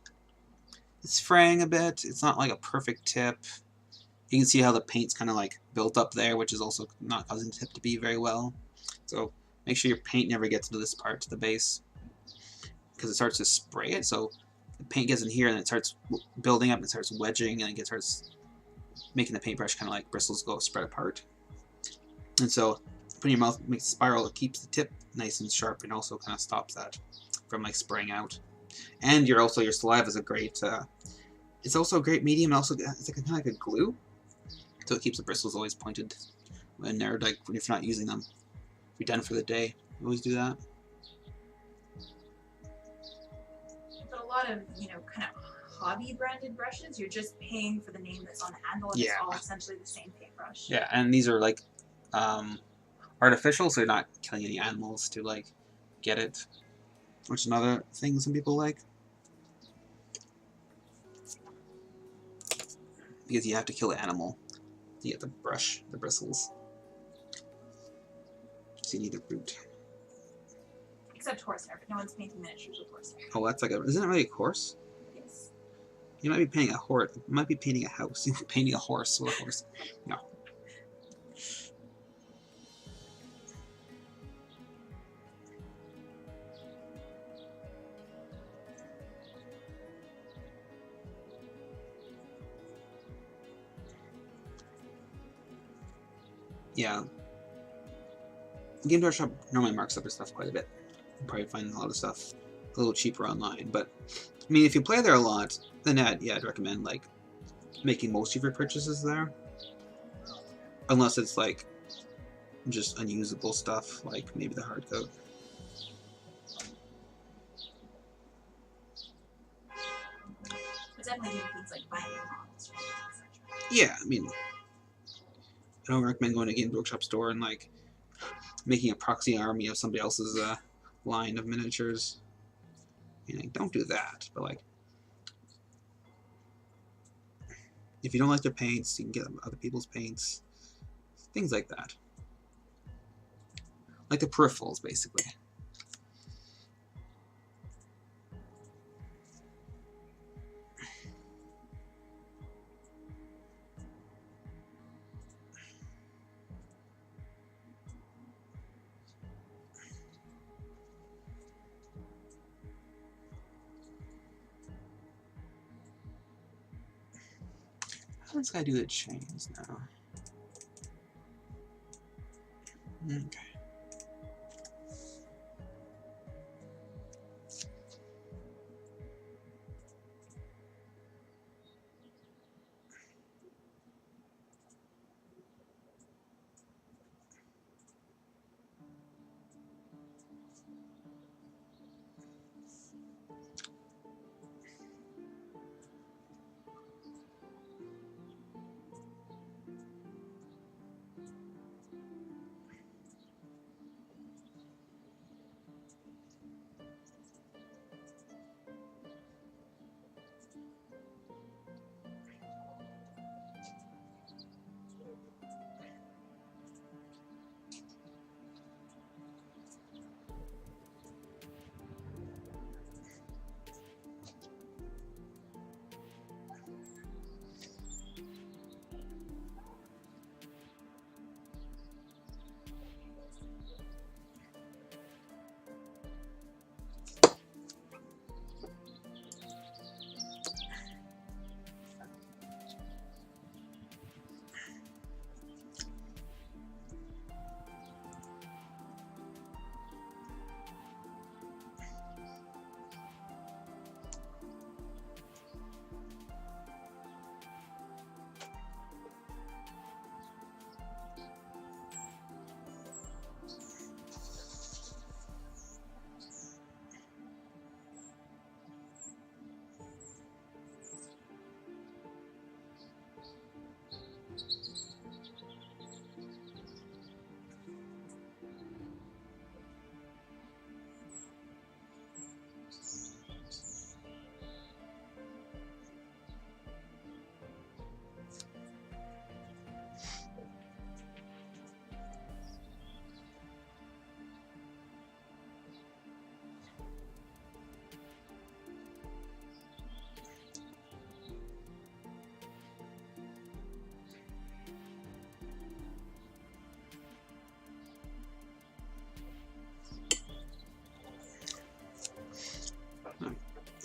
it's fraying a bit. It's not like a perfect tip. You can see how the paint's kind of like built up there, which is also not causing the tip to be very well. So make sure your paint never gets into this part to the base, because it starts to spray it. So the paint gets in here and it starts building up and it starts wedging, and it starts making the paintbrush kind of like bristles go spread apart. And so putting your mouth makes a spiral. It keeps the tip nice and sharp, and also kind of stops that from like spraying out. And your saliva is a great. It's also a great medium. And also, it's like kind of like a glue, so it keeps the bristles always pointed when they're like if you're not using them. If you're done for the day, you always do that. But a lot of kind of hobby branded brushes, you're just paying for the name that's on the handle, and it's all essentially the same paintbrush. Yeah, and these are like artificial, so you're not killing any animals to like get it, which is another thing some people like. because you have to kill an animal to get the brush, the bristles. So you need the root. Except horsehair, but no one's painting miniatures with horsehair. Oh, that's like a. Isn't it really a horse? Yes. You might be painting a horse. You might be painting a house. You're painting a horse with a horse. No. Yeah. Game Workshop normally marks up their stuff quite a bit. You'll probably find a lot of stuff a little cheaper online, but I mean, if you play there a lot, then I'd recommend like making most of your purchases there, unless it's like just unusable stuff, like maybe the hard coat. But definitely doing things like buying your models, etc. Yeah, I mean, I don't recommend going to a Games Workshop store and like making a proxy army of somebody else's line of miniatures. You know, don't do that. But like, if you don't like their paints, you can get other people's paints. Things like that. Like the peripherals, basically. How does this guy do the chains now? Okay.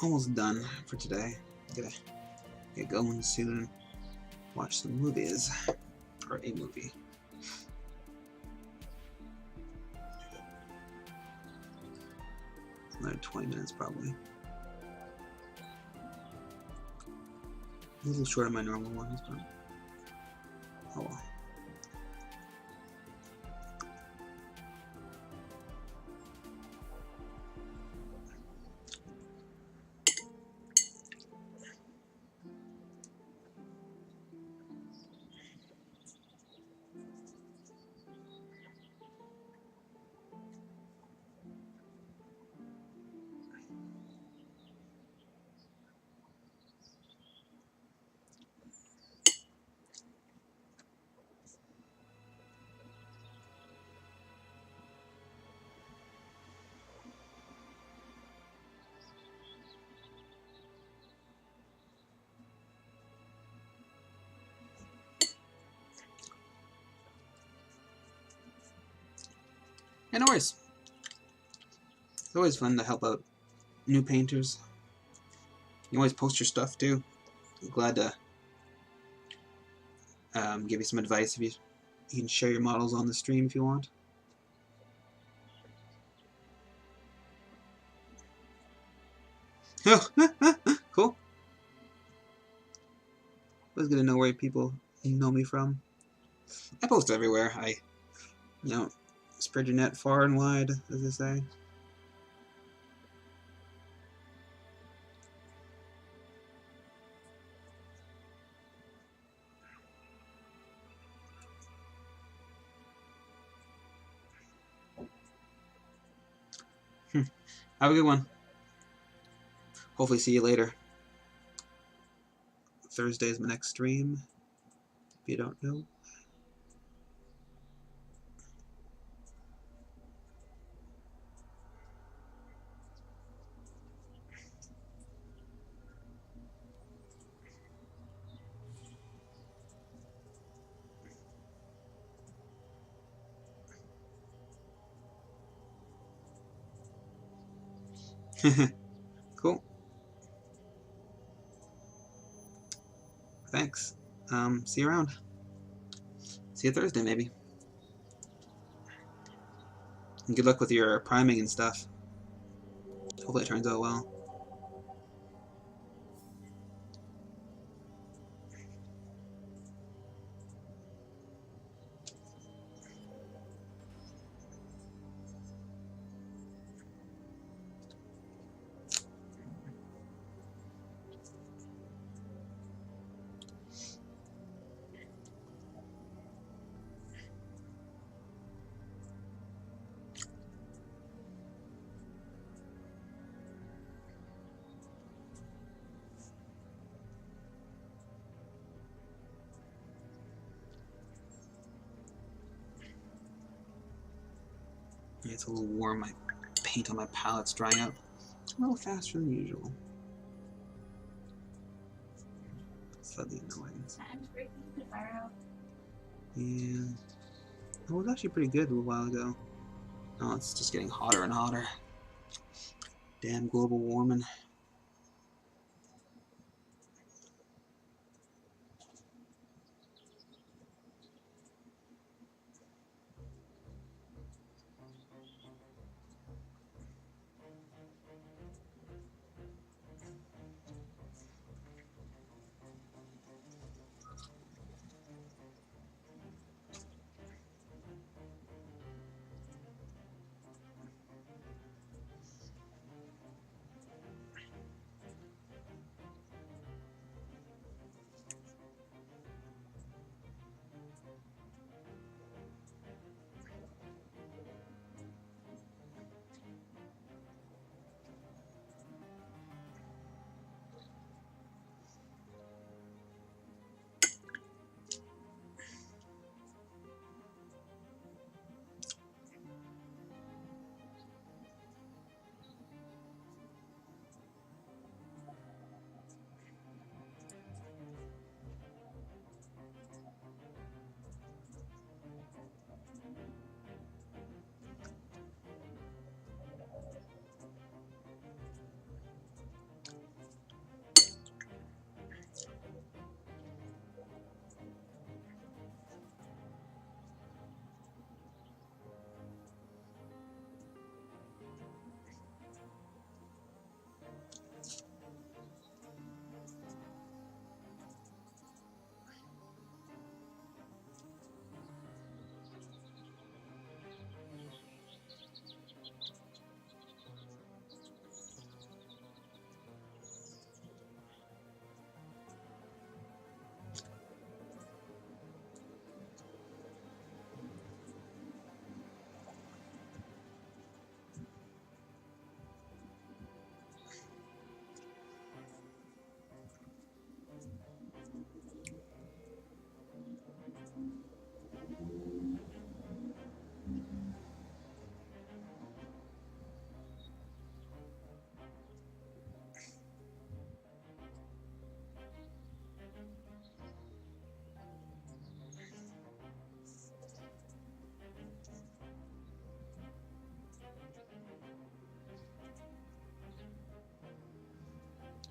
Almost done for today. Gotta get going soon. Watch some movies. Or a movie. Another 20 minutes probably. A little short of my normal ones, but oh well. Yeah, no worries. It's always fun to help out new painters. You always post your stuff too. I'm glad to give you some advice if you can share your models on the stream if you want. Oh, cool. Always good to know where people know me from. I post everywhere. Spread your net far and wide, as they say. Have a good one. Hopefully see you later. Thursday is my next stream, if you don't know. Cool. Thanks. See you around. See you Thursday, maybe. And good luck with your priming and stuff. Hopefully it turns out well. Yeah, it's a little warm. My paint on my palette's drying out a little faster than usual. Slightly annoying. Time's breaking the fire out. Yeah. It was actually pretty good a little while ago. Oh, it's just getting hotter and hotter. Damn global warming.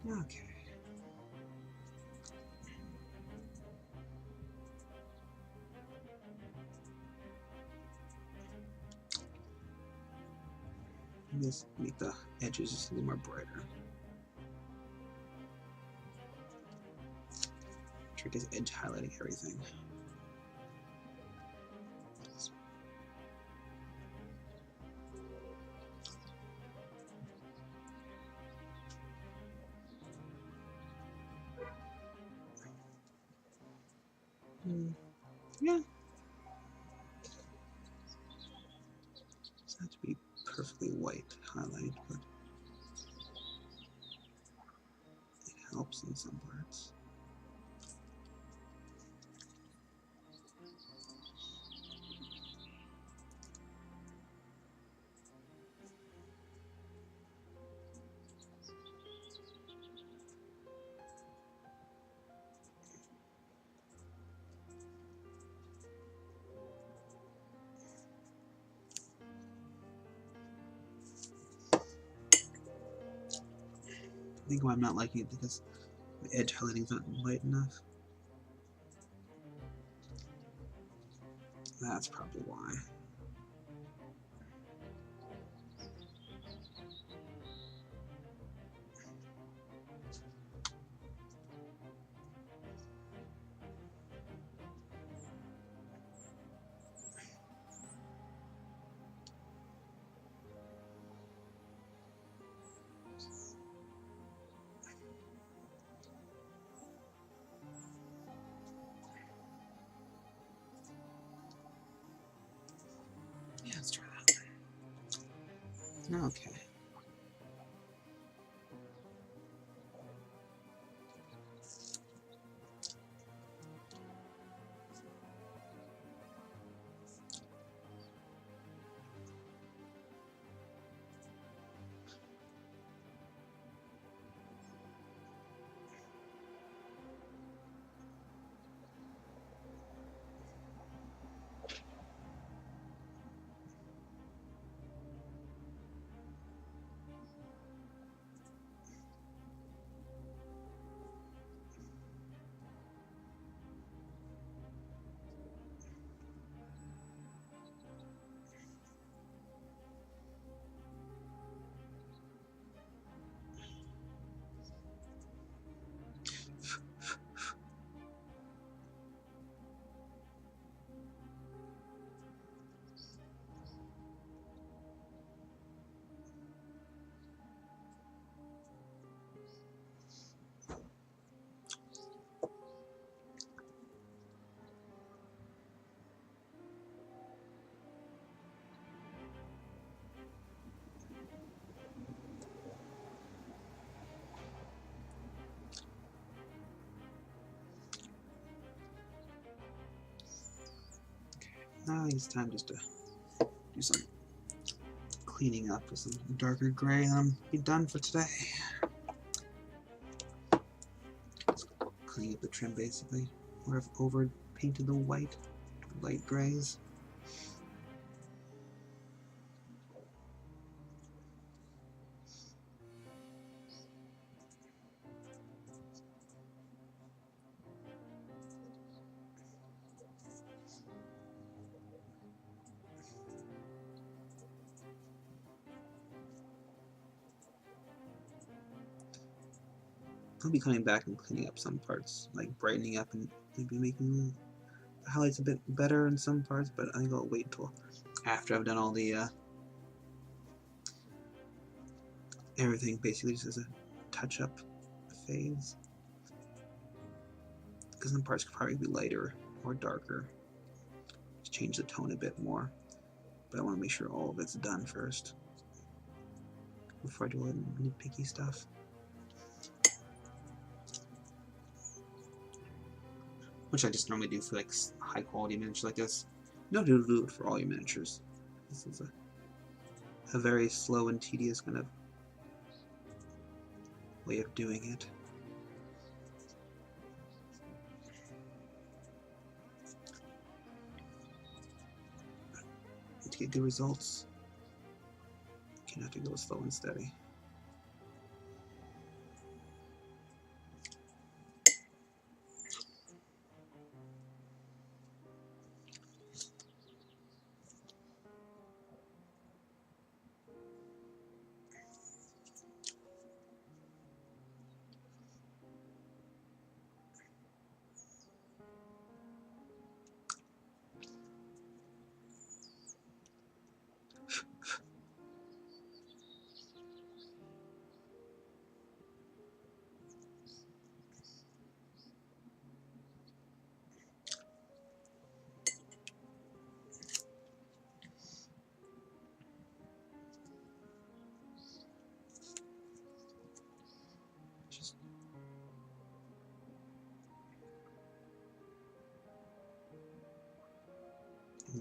Okay. Just make the edges just a little more brighter. Trick is edge highlighting everything. Yeah. Doesn't have to be perfectly white highlight, but it helps in some parts. I think why I'm not liking it because the edge highlighting is not light enough. That's probably why. Yeah, let's try that. Okay. Now I think it's time just to do some cleaning up with some darker gray, and I'm be done for today. Clean up the trim basically, or I've over painted the white, light grays. I'll be coming back and cleaning up some parts, like brightening up and maybe making the highlights a bit better in some parts, but I think I'll wait till after I've done all the everything, basically just as a touch-up phase. Because some parts could probably be lighter or darker. Just change the tone a bit more. But I want to make sure all of it's done first before I do all the nitpicky stuff. Which I just normally do for like high quality miniatures like this. You don't have to do it for all your miniatures. This is a very slow and tedious kind of way of doing it. To get good results, you have to go slow and steady.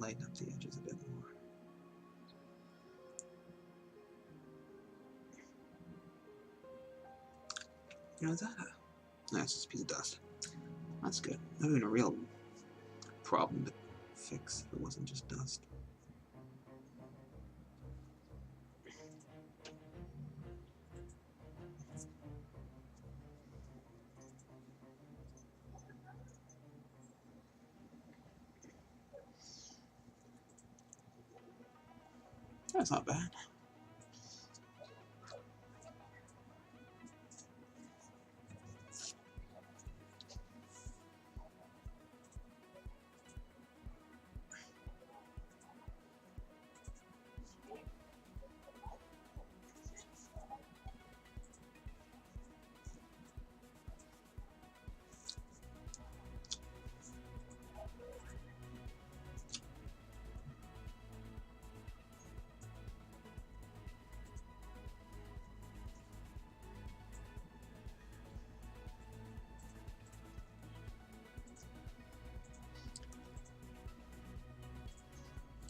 lighten up the edges a bit more. You know, is that a... That's just a piece of dust. That's good. Not even a real problem to fix if it wasn't just dust. That's not bad.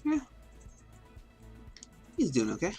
Yeah. He's doing okay.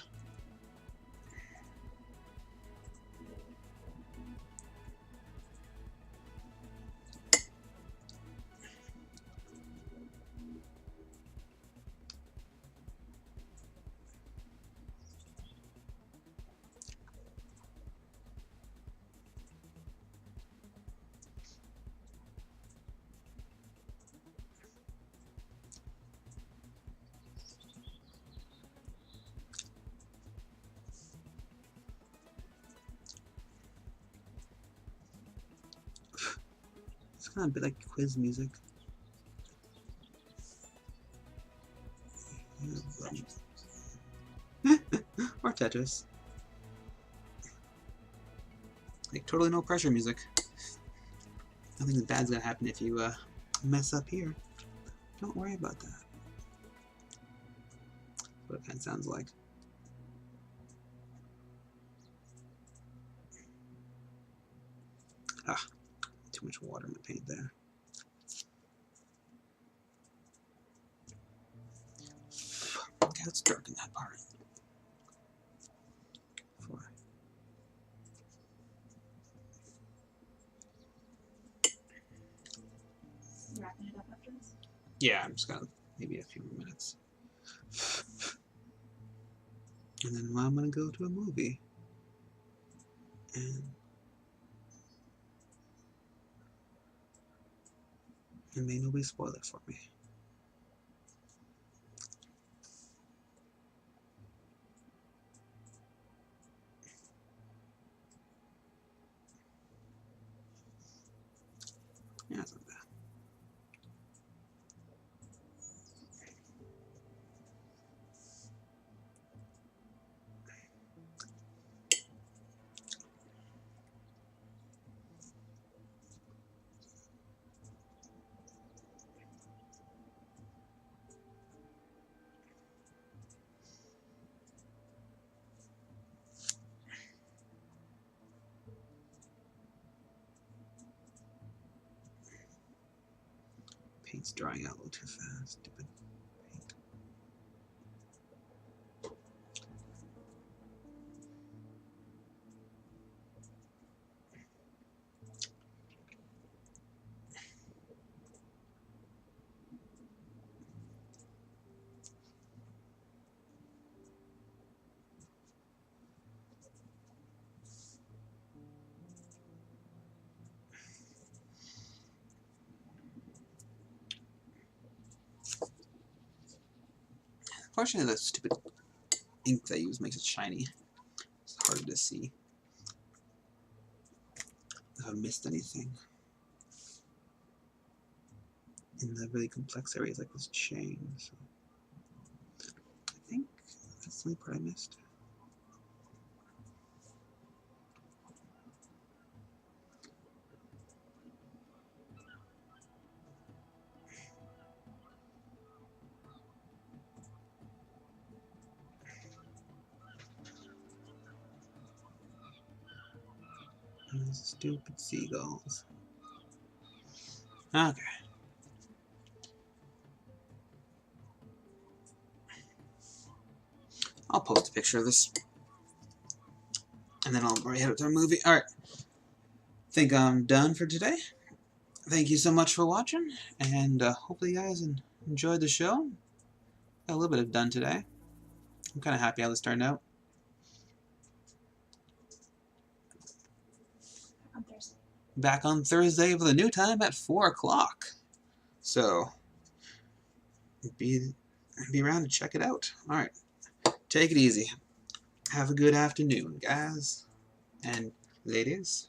It's kind of a bit like quiz music. Or Tetris. Like totally no pressure music. Nothing bad's gonna happen if you mess up here. Don't worry about that. That's what it kind of sounds like. Ah, too much water in the paint there. Okay, let's darken that part. Wrapping it up after this? Yeah, I'm just gonna maybe a few more minutes. And then I'm gonna go to a movie. And may nobody spoil it for me. Yeah, that's not bad. Paint's drying out a little too fast. Stupid paint. Unfortunately, the stupid ink they use makes it shiny. It's harder to see if I missed anything in the really complex areas like this chain. So I think that's the only part I missed. Those stupid seagulls. Okay. I'll post a picture of this. And then I'll already head up to a movie. Alright. Think I'm done for today. Thank you so much for watching. And hopefully you guys enjoyed the show. Got a little bit of done today. I'm kind of happy how this turned out. On Thursday. Back on Thursday with a new time at 4 o'clock. So, be around to check it out. Alright. Take it easy. Have a good afternoon, guys and ladies.